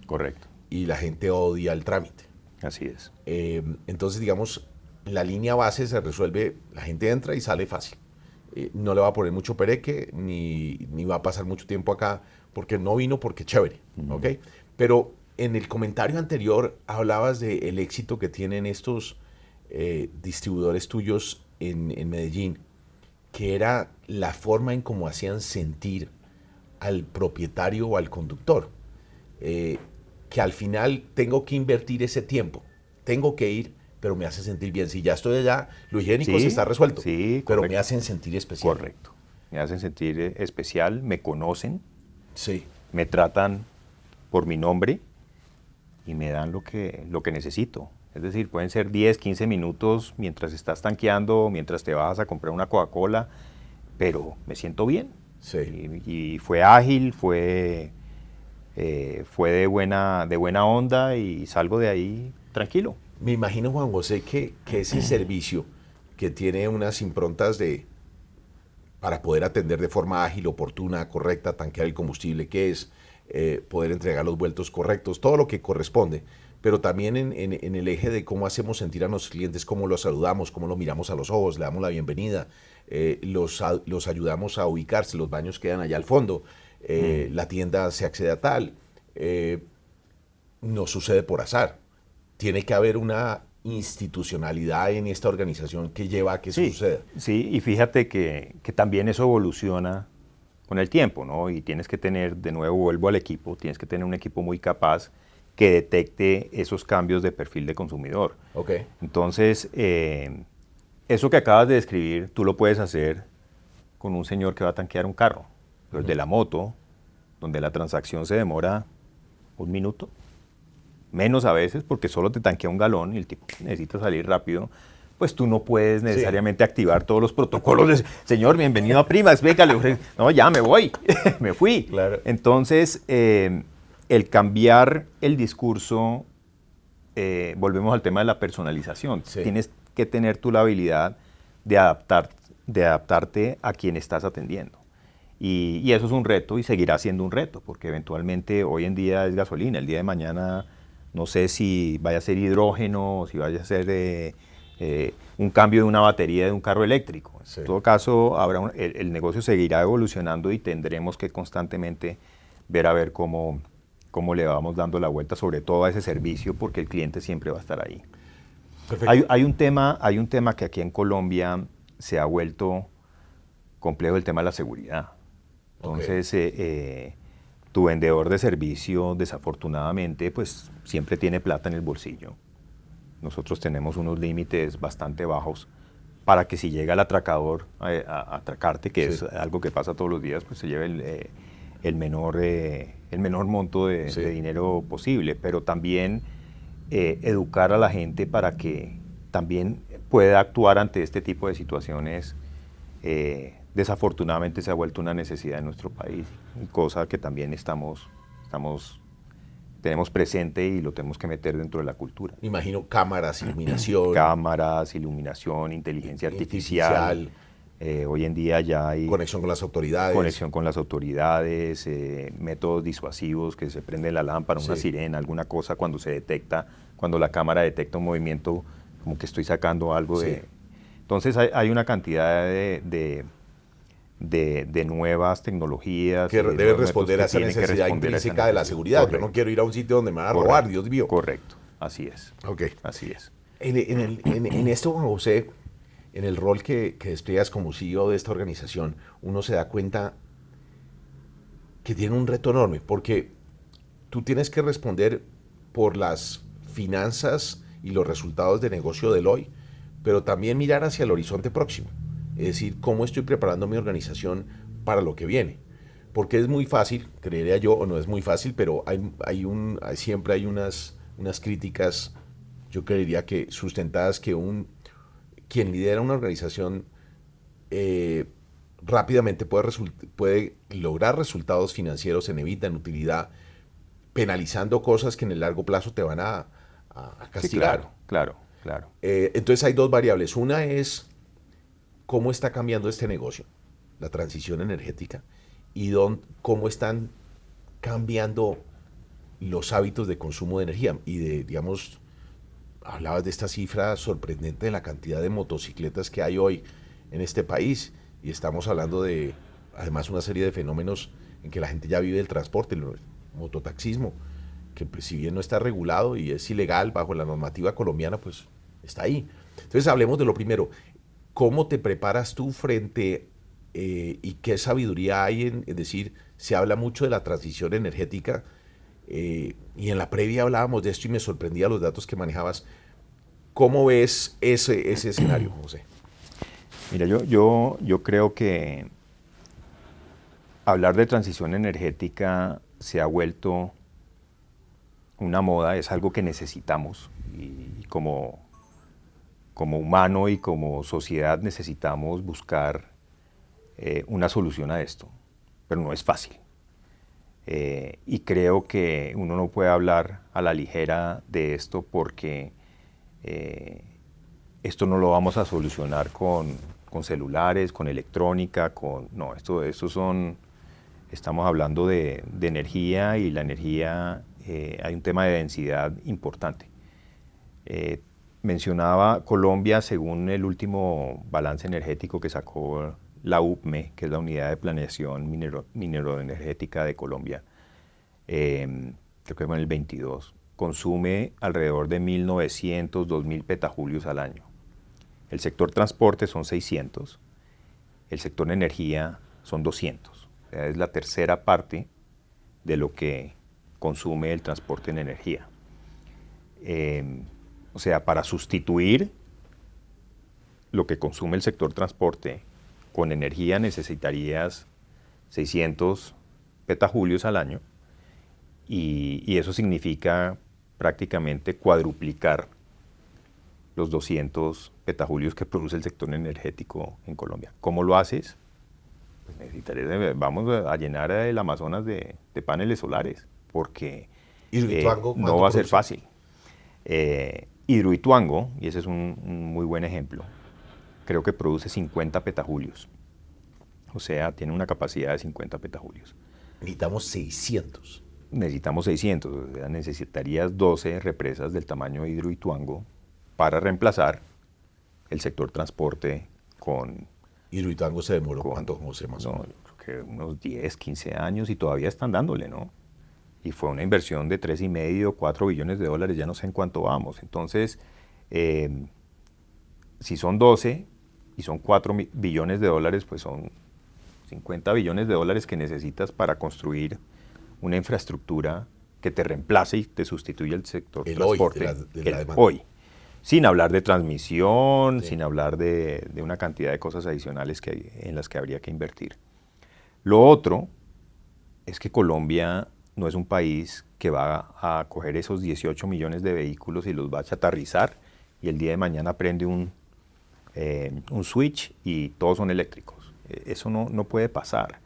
Correcto. Y la gente odia el trámite. Así es. Entonces, digamos, la línea base se resuelve, la gente entra y sale fácil. No le va a poner mucho pereque, ni va a pasar mucho tiempo acá, porque no vino, porque chévere. ¿Okay? Pero en el comentario anterior hablabas del éxito que tienen estos distribuidores tuyos en Medellín, que era la forma en cómo hacían sentir al propietario o al conductor. Que al final tengo que invertir ese tiempo, tengo que ir, pero me hace sentir bien. Si ya estoy allá, lo higiénico sí está resuelto, sí, pero me hacen sentir especial. Correcto, me hacen sentir especial, me conocen, sí, me tratan por mi nombre y me dan lo que necesito. Es decir, pueden ser 10, 15 minutos mientras estás tanqueando, mientras te vas a comprar una Coca-Cola, pero me siento bien. Sí. Y fue ágil, fue de buena onda y salgo de ahí tranquilo. Me imagino, Juan José, que ese servicio que tiene unas improntas para poder atender de forma ágil, oportuna, correcta, tanquear el combustible, que es poder entregar los vueltos correctos, todo lo que corresponde, pero también en el eje de cómo hacemos sentir a nuestros clientes, cómo los saludamos, cómo los miramos a los ojos, le damos la bienvenida, los ayudamos a ubicarse, los baños quedan allá al fondo, la tienda se accede a tal. No sucede por azar. Tiene que haber una institucionalidad en esta organización que lleva a que eso suceda. Sí, y fíjate que también eso evoluciona con el tiempo, ¿no? Y tienes que tener, de nuevo vuelvo al equipo, tienes que tener un equipo muy capaz que detecte esos cambios de perfil de consumidor. Okay. Entonces, eso que acabas de describir, tú lo puedes hacer con un señor que va a tanquear un carro, pero el de la moto, donde la transacción se demora 1 minuto, menos a veces, porque solo te tanquea 1 galón y el tipo necesita salir rápido, pues tú no puedes necesariamente activar todos los protocolos de, señor, bienvenido a Primax, venga, no, ya me voy, me fui. Claro. Entonces, el cambiar el discurso, volvemos al tema de la personalización. Sí. Tienes que tener tú la habilidad de adaptarte a quien estás atendiendo. Y eso es un reto y seguirá siendo un reto, porque eventualmente hoy en día es gasolina, el día de mañana no sé si vaya a ser hidrógeno o si vaya a ser un cambio de una batería de un carro eléctrico. Sí. En todo caso, el negocio seguirá evolucionando y tendremos que constantemente ver a ver cómo le vamos dando la vuelta, sobre todo a ese servicio, porque el cliente siempre va a estar ahí. Perfecto. Hay un tema que aquí en Colombia se ha vuelto complejo, el tema de la seguridad. Entonces, tu vendedor de servicio, desafortunadamente, pues siempre tiene plata en el bolsillo. Nosotros tenemos unos límites bastante bajos para que si llega el atracador a atracarte, que es algo que pasa todos los días, pues se lleve el menor monto de dinero posible, pero también educar a la gente para que también pueda actuar ante este tipo de situaciones. Desafortunadamente se ha vuelto una necesidad en nuestro país, cosa que también tenemos presente y lo tenemos que meter dentro de la cultura. Imagino cámaras, iluminación. Cámaras, iluminación, inteligencia artificial. Hoy en día ya hay conexión con las autoridades. Conexión con las autoridades, métodos disuasivos, que se prende la lámpara, una sirena, alguna cosa cuando la cámara detecta un movimiento, como que estoy sacando algo de... Entonces hay una cantidad de nuevas tecnologías. Que debe responder a esa necesidad intrínseca de la seguridad. Correcto. Yo no quiero ir a un sitio donde me van a robar, Dios mío. Correcto, así es. Okay. Así es. En esto, Juan José, en el rol que despliegas como CEO de esta organización, uno se da cuenta que tiene un reto enorme, porque tú tienes que responder por las finanzas y los resultados de negocio del hoy, pero también mirar hacia el horizonte próximo. Es decir, cómo estoy preparando mi organización para lo que viene. Porque es muy fácil, creería yo, o no es muy fácil, pero siempre hay unas críticas, yo creería que sustentadas, que quien lidera una organización rápidamente puede lograr resultados financieros en evita, en utilidad, penalizando cosas que en el largo plazo te van a castigar. Sí, claro. Entonces hay 2 variables. Una es cómo está cambiando este negocio, la transición energética, y cómo están cambiando los hábitos de consumo de energía. Y digamos, hablabas de esta cifra sorprendente de la cantidad de motocicletas que hay hoy en este país, y estamos hablando de, además, una serie de fenómenos en que la gente ya vive el transporte, el mototaxismo, que pues, si bien no está regulado y es ilegal bajo la normativa colombiana, pues está ahí. Entonces hablemos de lo primero. ¿Cómo te preparas tú frente y qué sabiduría hay en decir, se habla mucho de la transición energética y en la previa hablábamos de esto y me sorprendía los datos que manejabas? ¿Cómo ves ese escenario, José? Mira, yo creo que hablar de transición energética se ha vuelto una moda, es algo que necesitamos y como humano y como sociedad necesitamos buscar una solución a esto, pero no es fácil. Y creo que uno no puede hablar a la ligera de esto porque esto no lo vamos a solucionar con celulares, con electrónica, estamos hablando de energía, y la energía hay un tema de densidad importante. Mencionaba Colombia, según el último balance energético que sacó la UPME, que es la Unidad de Planeación Mineroenergética de Colombia, creo que en el 22, consume alrededor de 1.900, 2.000 petajulios al año. El sector transporte son 600, el sector energía son 200. O sea, es la tercera parte de lo que consume el transporte en energía. O sea, para sustituir lo que consume el sector transporte con energía necesitarías 600 petajulios al año y eso significa prácticamente cuadruplicar los 200 petajulios que produce el sector energético en Colombia. ¿Cómo lo haces? Pues vamos a llenar el Amazonas de paneles solares, porque no va a ser fácil. Hidroituango, y ese es un muy buen ejemplo, creo que produce 50 petajulios. O sea, tiene una capacidad de 50 petajulios. Necesitamos 600. Necesitamos 600, o sea, necesitarías 12 represas del tamaño de Hidroituango para reemplazar el sector transporte con... ¿Hidroituango se demoró cuánto, José, más o menos? Creo que unos 10, 15 años y todavía están dándole, ¿no? Y fue una inversión de 3,5, 4 billones de dólares, ya no sé en cuánto vamos. Entonces, si son 12 y son 4 billones de dólares, pues son 50 billones de dólares que necesitas para construir una infraestructura que te reemplace y te sustituya el sector transporte. Hoy. Sin hablar de transmisión, sin hablar de una cantidad de cosas adicionales en las que habría que invertir. Lo otro es que Colombia no es un país que va a coger esos 18 millones de vehículos y los va a chatarrizar y el día de mañana prende un switch y todos son eléctricos. Eso no puede pasar.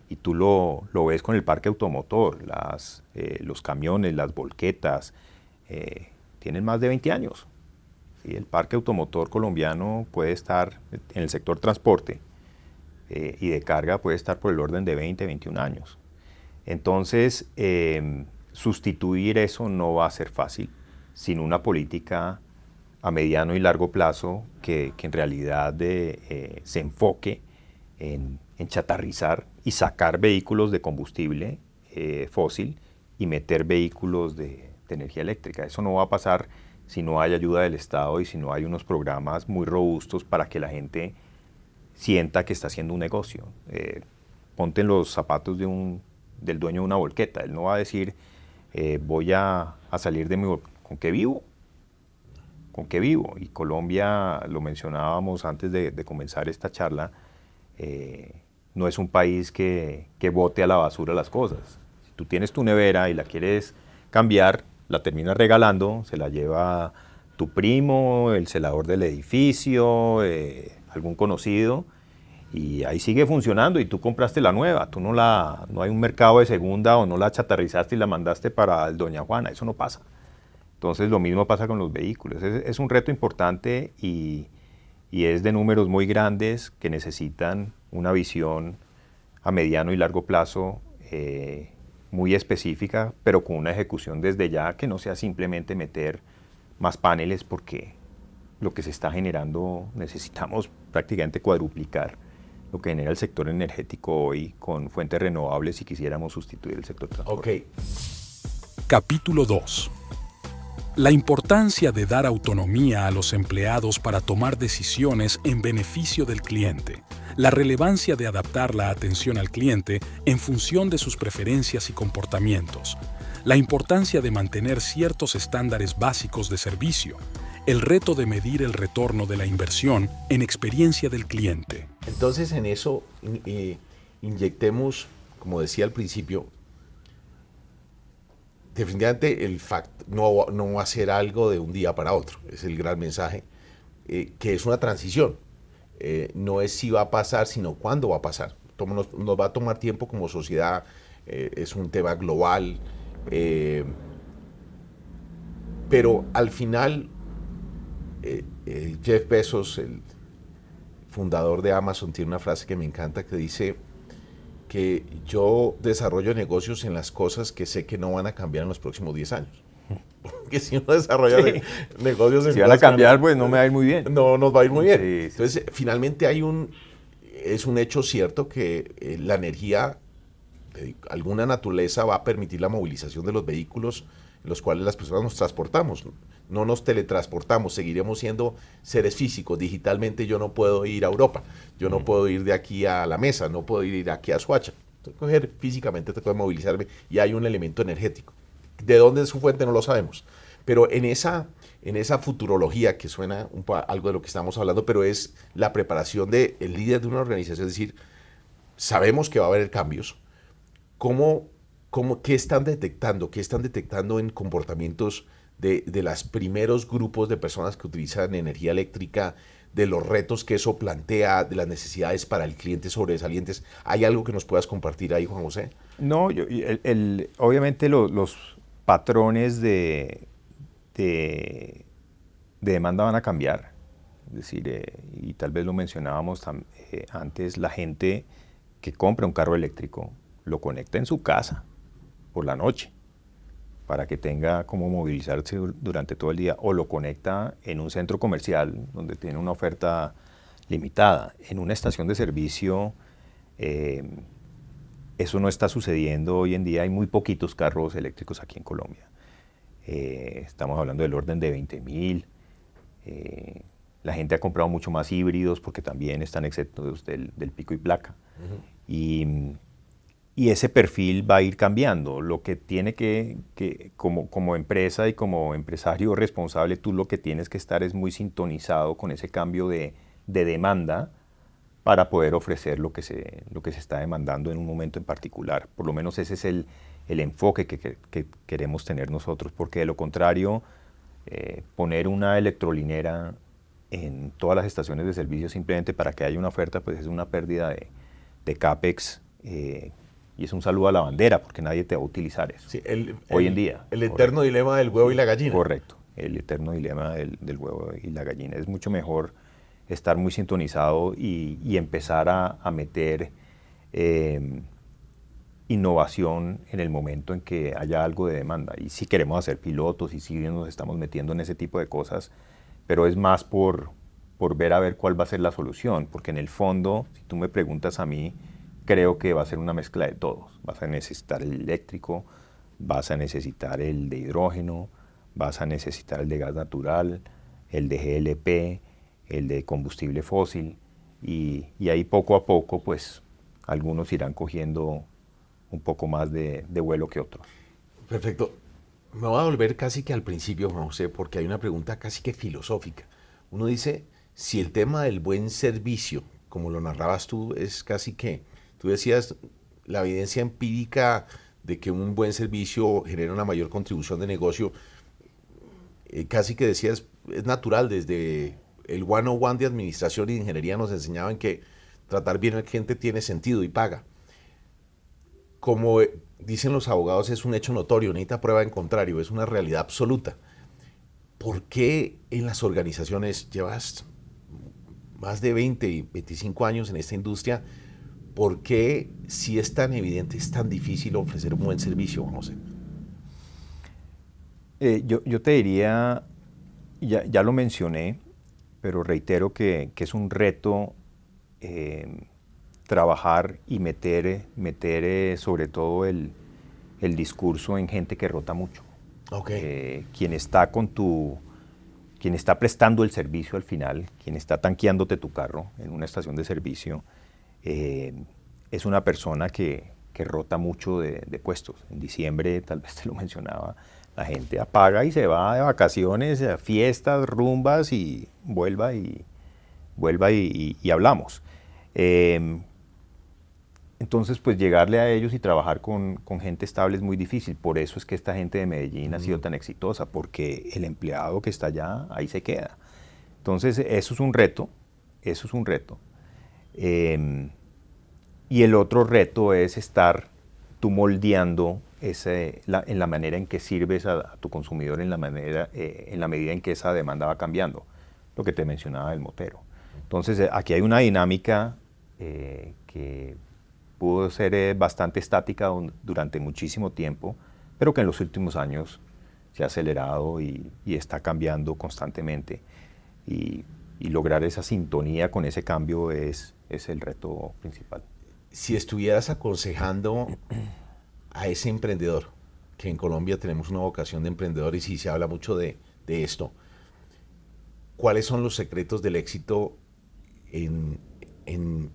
Y tú lo ves con el parque automotor, los camiones, las volquetas, tienen más de 20 años. ¿Sí? El parque automotor colombiano puede estar en el sector transporte y de carga puede estar por el orden de 20, 21 años. Entonces, sustituir eso no va a ser fácil sin una política a mediano y largo plazo que en realidad se enfoque en chatarrizar y sacar vehículos de combustible fósil y meter vehículos de energía eléctrica. Eso no va a pasar si no hay ayuda del Estado y si no hay unos programas muy robustos para que la gente sienta que está haciendo un negocio. Ponte en los zapatos del dueño de una volqueta. Él no va a decir, voy a salir de mi volqueta. ¿Con qué vivo? ¿Con qué vivo? Y Colombia, lo mencionábamos antes de comenzar esta charla, no es un país que bote a la basura las cosas. Si tú tienes tu nevera y la quieres cambiar, la terminas regalando, se la lleva tu primo, el celador del edificio, algún conocido, y ahí sigue funcionando y tú compraste la nueva. Tú no hay un mercado de segunda o no la chatarrizaste y la mandaste para el Doña Juana. Eso no pasa. Entonces lo mismo pasa con los vehículos. Es un reto importante y es de números muy grandes que necesitan una visión a mediano y largo plazo muy específica, pero con una ejecución desde ya que no sea simplemente meter más paneles, porque lo que se está generando necesitamos prácticamente cuadruplicar lo que genera el sector energético hoy con fuentes renovables si quisiéramos sustituir el sector transporte. Capítulo 2. La importancia de dar autonomía a los empleados para tomar decisiones en beneficio del cliente. La relevancia de adaptar la atención al cliente en función de sus preferencias y comportamientos. La importancia de mantener ciertos estándares básicos de servicio. El reto de medir el retorno de la inversión en experiencia del cliente. Entonces, en eso inyectemos, como decía al principio, definitivamente el no va a ser algo de un día para otro. Es el gran mensaje, que es una transición. No es si va a pasar, sino cuándo va a pasar. Nos va a tomar tiempo como sociedad, es un tema global, pero al final Jeff Bezos, el fundador de Amazon, tiene una frase que me encanta que dice, que yo desarrollo negocios en las cosas que sé que no van a cambiar en los próximos 10 años. Porque si uno desarrolla negocios en si van a cambiar, pues no me va a ir muy bien. No nos va a ir muy bien. Sí, sí. Entonces, finalmente es un hecho cierto que la energía de alguna naturaleza va a permitir la movilización de los vehículos en los cuales las personas nos transportamos. No nos teletransportamos, seguiremos siendo seres físicos. Digitalmente yo no puedo ir a Europa, yo no puedo ir de aquí a La Mesa, no puedo ir de aquí a Soacha. Físicamente tengo que movilizarme y hay un elemento energético. ¿De dónde es su fuente? No lo sabemos. Pero en esa futurología que suena algo de lo que estamos hablando, pero es la preparación del líder de una organización, es decir, sabemos que va a haber cambios. ¿Qué están detectando? ¿Qué están detectando en comportamientos de los primeros grupos de personas que utilizan energía eléctrica, de los retos que eso plantea, de las necesidades para el cliente sobresalientes? ¿Hay algo que nos puedas compartir ahí, Juan José? No, obviamente los patrones de demanda van a cambiar. Es decir, y tal vez lo mencionábamos antes, la gente que compra un carro eléctrico lo conecta en su casa por la noche para que tenga cómo movilizarse durante todo el día, o lo conecta en un centro comercial donde tiene una oferta limitada. En una estación de servicio eso no está sucediendo hoy en día. Hay muy poquitos carros eléctricos aquí en Colombia. Estamos hablando del orden de 20.000. La gente ha comprado mucho más híbridos porque también están exentos del pico y placa. Uh-huh. Y ese perfil va a ir cambiando. Lo que tiene como empresa y como empresario responsable, tú lo que tienes que estar es muy sintonizado con ese cambio de demanda para poder ofrecer lo que se está demandando en un momento en particular. Por lo menos ese es el enfoque que queremos tener nosotros, porque de lo contrario, poner una electrolinera en todas las estaciones de servicio simplemente para que haya una oferta, pues es una pérdida de CAPEX, y es un saludo a la bandera, porque nadie te va a utilizar eso hoy en día. El eterno dilema del huevo y la gallina. Correcto, el eterno dilema del huevo y la gallina. Es mucho mejor estar muy sintonizado y empezar a meter innovación en el momento en que haya algo de demanda. Y sí queremos hacer pilotos y sí nos estamos metiendo en ese tipo de cosas, pero es más por ver a ver cuál va a ser la solución, porque en el fondo, si tú me preguntas a mí, creo que va a ser una mezcla de todos. Vas a necesitar el eléctrico, vas a necesitar el de hidrógeno, vas a necesitar el de gas natural, el de GLP, el de combustible fósil, y ahí poco a poco, pues, algunos irán cogiendo un poco más de vuelo que otros. Perfecto. Me voy a volver casi que al principio, Juan José, porque hay una pregunta casi que filosófica. Uno dice, si el tema del buen servicio, como lo narrabas tú, es casi que, tú decías, la evidencia empírica de que un buen servicio genera una mayor contribución de negocio, casi que decías, es natural. Desde el 101 de administración y de ingeniería nos enseñaban que tratar bien al cliente tiene sentido y paga. Como dicen los abogados, es un hecho notorio, necesita prueba en contrario, es una realidad absoluta. ¿Por qué en las organizaciones, llevas más de 20 y 25 años en esta industria, por qué, si es tan evidente, es tan difícil ofrecer un buen servicio, José? Yo te diría, ya lo mencioné, pero reitero que es un reto trabajar y meter sobre todo el discurso en gente que rota mucho. Okay. Quien está prestando el servicio al final, quien está tanqueándote tu carro en una estación de servicio, es una persona que rota mucho de puestos. En diciembre, tal vez te lo mencionaba, la gente apaga y se va de vacaciones, a fiestas, rumbas, y vuelva y hablamos. Entonces, pues llegarle a ellos y trabajar con gente estable es muy difícil. Por eso es que esta gente de Medellín ha sido tan exitosa, porque el empleado que está allá, ahí se queda. Entonces, eso es un reto. Y el otro reto es estar tú moldeando en la manera en que sirves a tu consumidor, en la medida en que esa demanda va cambiando. Lo que te mencionaba del motero. Entonces, aquí hay una dinámica que pudo ser bastante estática durante muchísimo tiempo, pero que en los últimos años se ha acelerado y está cambiando constantemente. Y lograr esa sintonía con ese cambio es el reto principal. Si estuvieras aconsejando a ese emprendedor, que en Colombia tenemos una vocación de emprendedores y se habla mucho de esto, ¿cuáles son los secretos del éxito en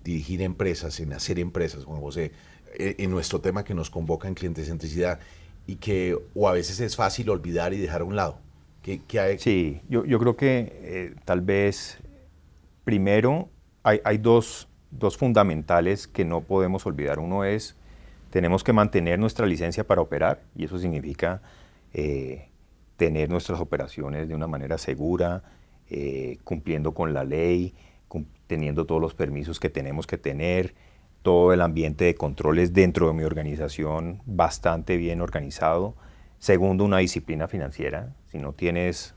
dirigir empresas, en hacer empresas, Juan José, en nuestro tema que nos convoca en clientecentricidad y que o a veces es fácil olvidar y dejar a un lado? ¿Qué hay? Sí, yo creo que tal vez primero hay dos fundamentales que no podemos olvidar. Uno es, tenemos que mantener nuestra licencia para operar, y eso significa tener nuestras operaciones de una manera segura, cumpliendo con la ley, teniendo todos los permisos que tenemos que tener, todo el ambiente de controles dentro de mi organización bastante bien organizado. Segundo, una disciplina financiera. Si no tienes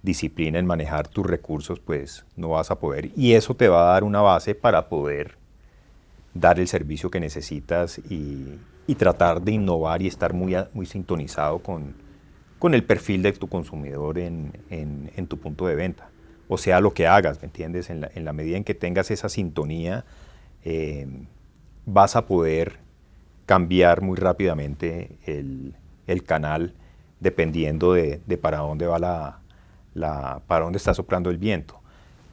disciplina en manejar tus recursos, pues no vas a poder. Y eso te va a dar una base para poder dar el servicio que necesitas y tratar de innovar y estar muy sintonizado con el perfil de tu consumidor en tu punto de venta. O sea, lo que hagas, ¿me entiendes? En la medida en que tengas esa sintonía, vas a poder cambiar muy rápidamente el canal dependiendo de para dónde va para dónde está soplando el viento.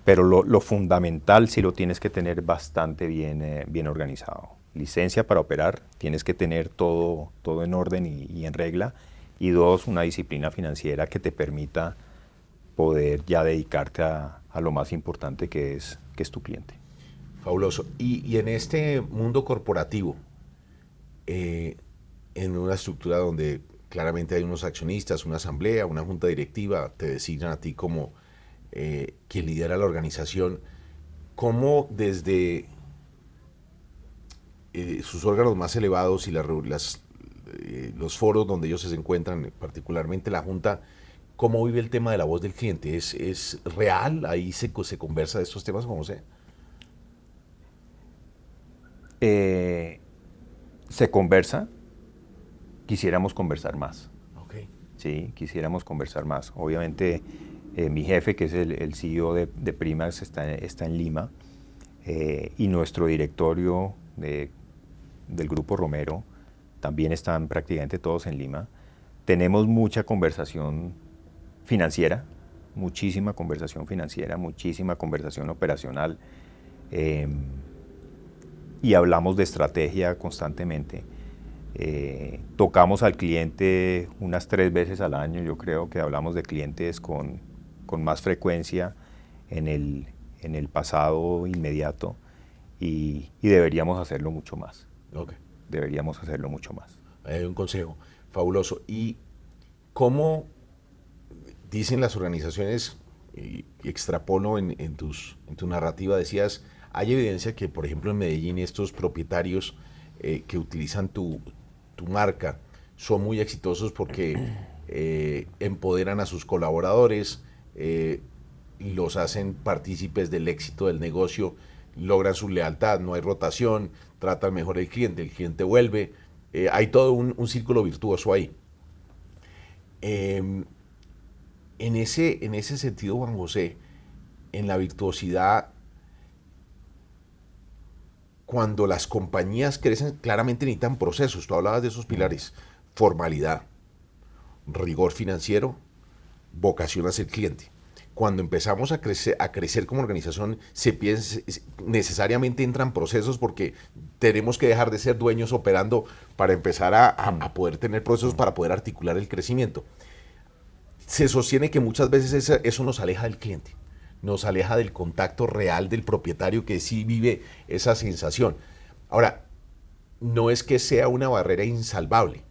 Pero lo fundamental sí lo tienes que tener bastante bien organizado. Licencia para operar, tienes que tener todo en orden y en regla. Y dos, una disciplina financiera que te permita poder ya dedicarte a lo más importante que es tu cliente. Fabuloso. Y en este mundo corporativo, en una estructura donde claramente hay unos accionistas, una asamblea, una junta directiva, te designan a ti como quien lidera la organización, ¿cómo desde sus órganos más elevados y los foros donde ellos se encuentran, particularmente la junta, cómo vive el tema de la voz del cliente? ¿Es real? ¿Ahí se conversa de estos temas, Juan José? Se conversa, quisiéramos conversar más. Okay. Sí, quisiéramos conversar más. Obviamente, mi jefe, que es el CEO de Primax, está en Lima, y nuestro directorio del Grupo Romero también están prácticamente todos en Lima. Tenemos mucha conversación financiera, muchísima conversación financiera, muchísima conversación operacional, y hablamos de estrategia constantemente. Tocamos al cliente unas 3 veces al año. Yo creo que hablamos de clientes con más frecuencia en el pasado inmediato y deberíamos hacerlo mucho más. Okay. Deberíamos hacerlo mucho más. Hay un consejo fabuloso. ¿Y cómo dicen las organizaciones, y extrapolo en tu narrativa, decías, hay evidencia que, por ejemplo, en Medellín estos propietarios que utilizan tu marca son muy exitosos porque empoderan a sus colaboradores, los hacen partícipes del éxito del negocio, logran su lealtad, no hay rotación, tratan mejor el cliente vuelve, hay todo un círculo virtuoso ahí. En ese sentido, Juan José, en la virtuosidad, cuando las compañías crecen, claramente necesitan procesos. Tú hablabas de esos pilares: formalidad, rigor financiero, vocación hacia el cliente. Cuando empezamos a crecer como organización, necesariamente entran procesos, porque tenemos que dejar de ser dueños operando para empezar a poder tener procesos para poder articular el crecimiento. Se sostiene que muchas veces eso nos aleja del cliente, nos aleja del contacto real del propietario que sí vive esa sensación. Ahora, no es que sea una barrera insalvable,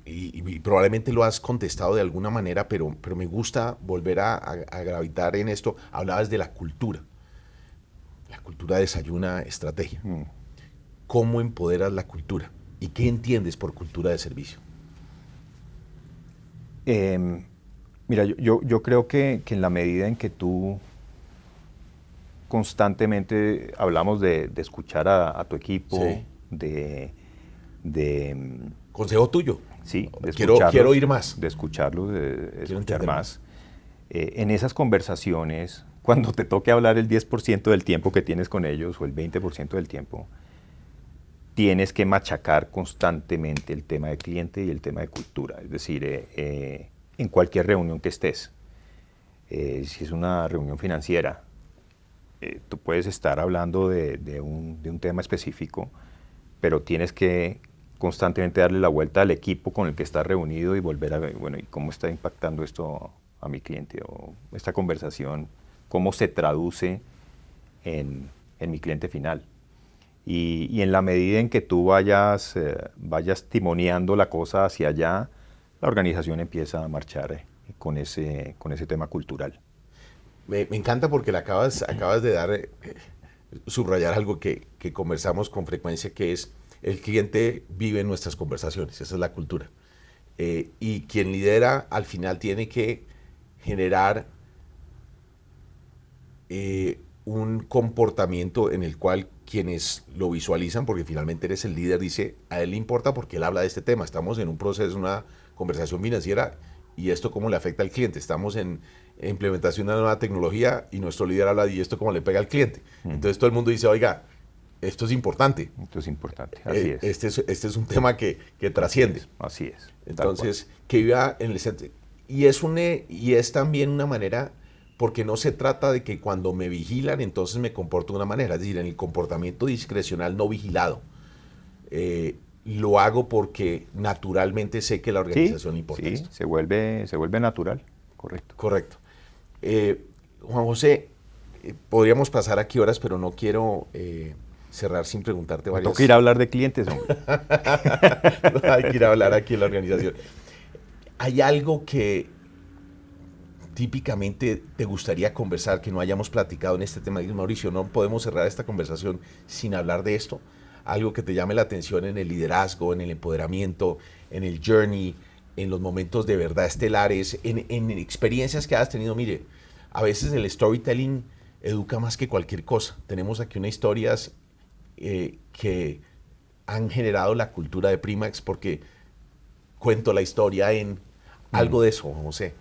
y probablemente lo has contestado de alguna manera, pero me gusta volver a gravitar en esto. Hablabas de la cultura. La cultura desayuna estrategia. ¿Cómo empoderas la cultura? ¿Y qué entiendes por cultura de servicio? Mira, yo creo que en la medida en que tú constantemente, hablamos de escuchar a tu equipo, Sí. de Consejo tuyo. sí, de Quiero escucharlos, oír más. de escucharlos, de escuchar entender más. En esas conversaciones, cuando te toque hablar el 10% del tiempo que tienes con ellos o el 20% del tiempo, tienes que machacar constantemente el tema de cliente y el tema de cultura. Es decir, en cualquier reunión que estés, si es una reunión financiera, tú puedes estar hablando de un tema específico, pero tienes que constantemente darle la vuelta al equipo con el que estás reunido y volver a ver, bueno, ¿y cómo está impactando esto a mi cliente? O esta conversación, ¿cómo se traduce en mi cliente final? Y en la medida en que tú vayas timoneando la cosa hacia allá, la organización empieza a marchar con ese tema cultural. Me encanta porque le acabas de dar, subrayar algo que conversamos con frecuencia, que es el cliente vive en nuestras conversaciones, esa es la cultura. Y quien lidera al final tiene que generar un comportamiento en el cual quienes lo visualizan, porque finalmente eres el líder, dice, a él le importa porque él habla de este tema, estamos en un proceso, una conversación financiera, y esto cómo le afecta al cliente, estamos en implementación de una nueva tecnología y nuestro líder habla de esto cómo le pega al cliente. Entonces todo el mundo dice, oiga, esto es importante. Esto es importante, así es. Este es un tema que trasciende. Así es. Entonces, que viva en el centro. Y es también una manera, porque no se trata de que cuando me vigilan, entonces me comporto de una manera. Es decir, en el comportamiento discrecional no vigilado, lo hago porque naturalmente sé que la organización importa. Sí, se vuelve natural, correcto. Correcto. Juan José, podríamos pasar aquí horas, pero no quiero cerrar sin preguntarte varias... Tengo que ir a hablar de clientes, hombre. Hay que ir a hablar aquí en la organización. ¿Hay algo que típicamente te gustaría conversar, que no hayamos platicado en este tema? Mauricio, no podemos cerrar esta conversación sin hablar de esto. Algo que te llame la atención en el liderazgo, en el empoderamiento, en el journey, en los momentos de verdad estelares, en experiencias que has tenido. Mire, a veces el storytelling educa más que cualquier cosa. Tenemos aquí unas historias que han generado la cultura de Primax, porque cuento la historia en algo de eso, José.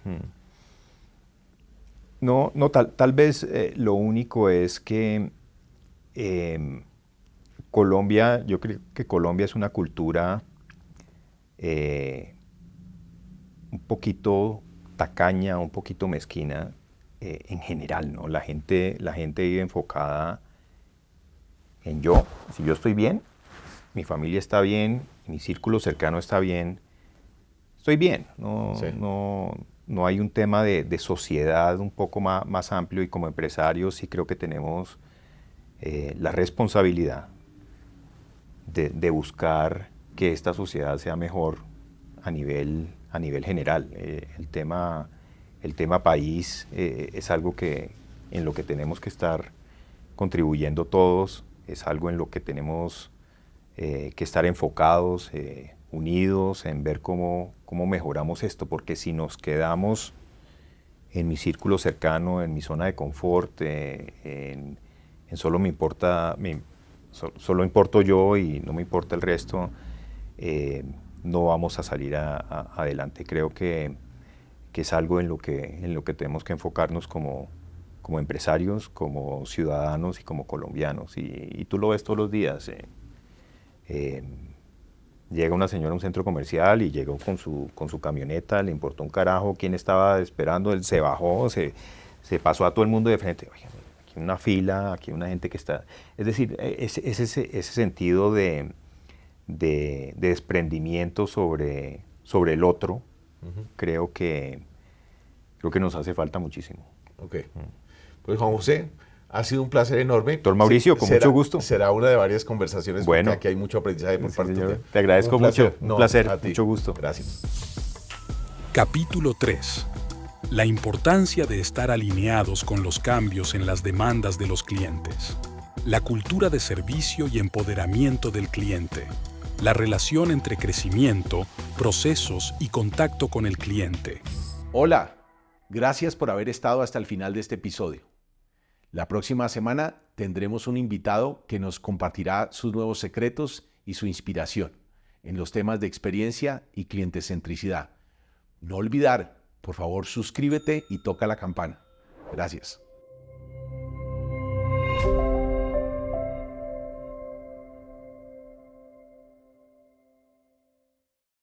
No, tal vez lo único es que Colombia, yo creo que Colombia es una cultura un poquito tacaña, un poquito mezquina en general, ¿no? La gente vive enfocada en yo. Si yo estoy bien, mi familia está bien, mi círculo cercano está bien, estoy bien. No hay un tema de sociedad un poco más amplio, y como empresarios sí creo que tenemos la responsabilidad de buscar que esta sociedad sea mejor a nivel general. El tema país es algo en lo que tenemos que estar contribuyendo todos, es algo en lo que tenemos que estar enfocados, unidos en ver cómo mejoramos esto, porque si nos quedamos en mi círculo cercano, en mi zona de confort, en solo solo importo yo y no me importa el resto, no vamos a salir adelante. Creo que es algo en lo que tenemos que enfocarnos como empresarios, como ciudadanos y como colombianos. Y tú lo ves todos los días. Llega una señora a un centro comercial y llegó con su camioneta, le importó un carajo quién estaba esperando, él se bajó, se pasó a todo el mundo de frente. Oye, aquí hay una fila, aquí hay una gente que está... Es decir, ese sentido de desprendimiento sobre el otro, creo que nos hace falta muchísimo. Ok. Pues Juan José, ha sido un placer enorme. Doctor Mauricio, con mucho gusto. Será una de varias conversaciones, bueno, porque aquí hay mucho aprendizaje por parte tuya. Te agradezco mucho. Un placer, a ti. Mucho gusto. Gracias. Capítulo 3. La importancia de estar alineados con los cambios en las demandas de los clientes. La cultura de servicio y empoderamiento del cliente. La relación entre crecimiento, procesos y contacto con el cliente. Hola, gracias por haber estado hasta el final de este episodio. La próxima semana tendremos un invitado que nos compartirá sus nuevos secretos y su inspiración en los temas de experiencia y clientecentricidad. No olvidar, por favor, suscríbete y toca la campana. Gracias.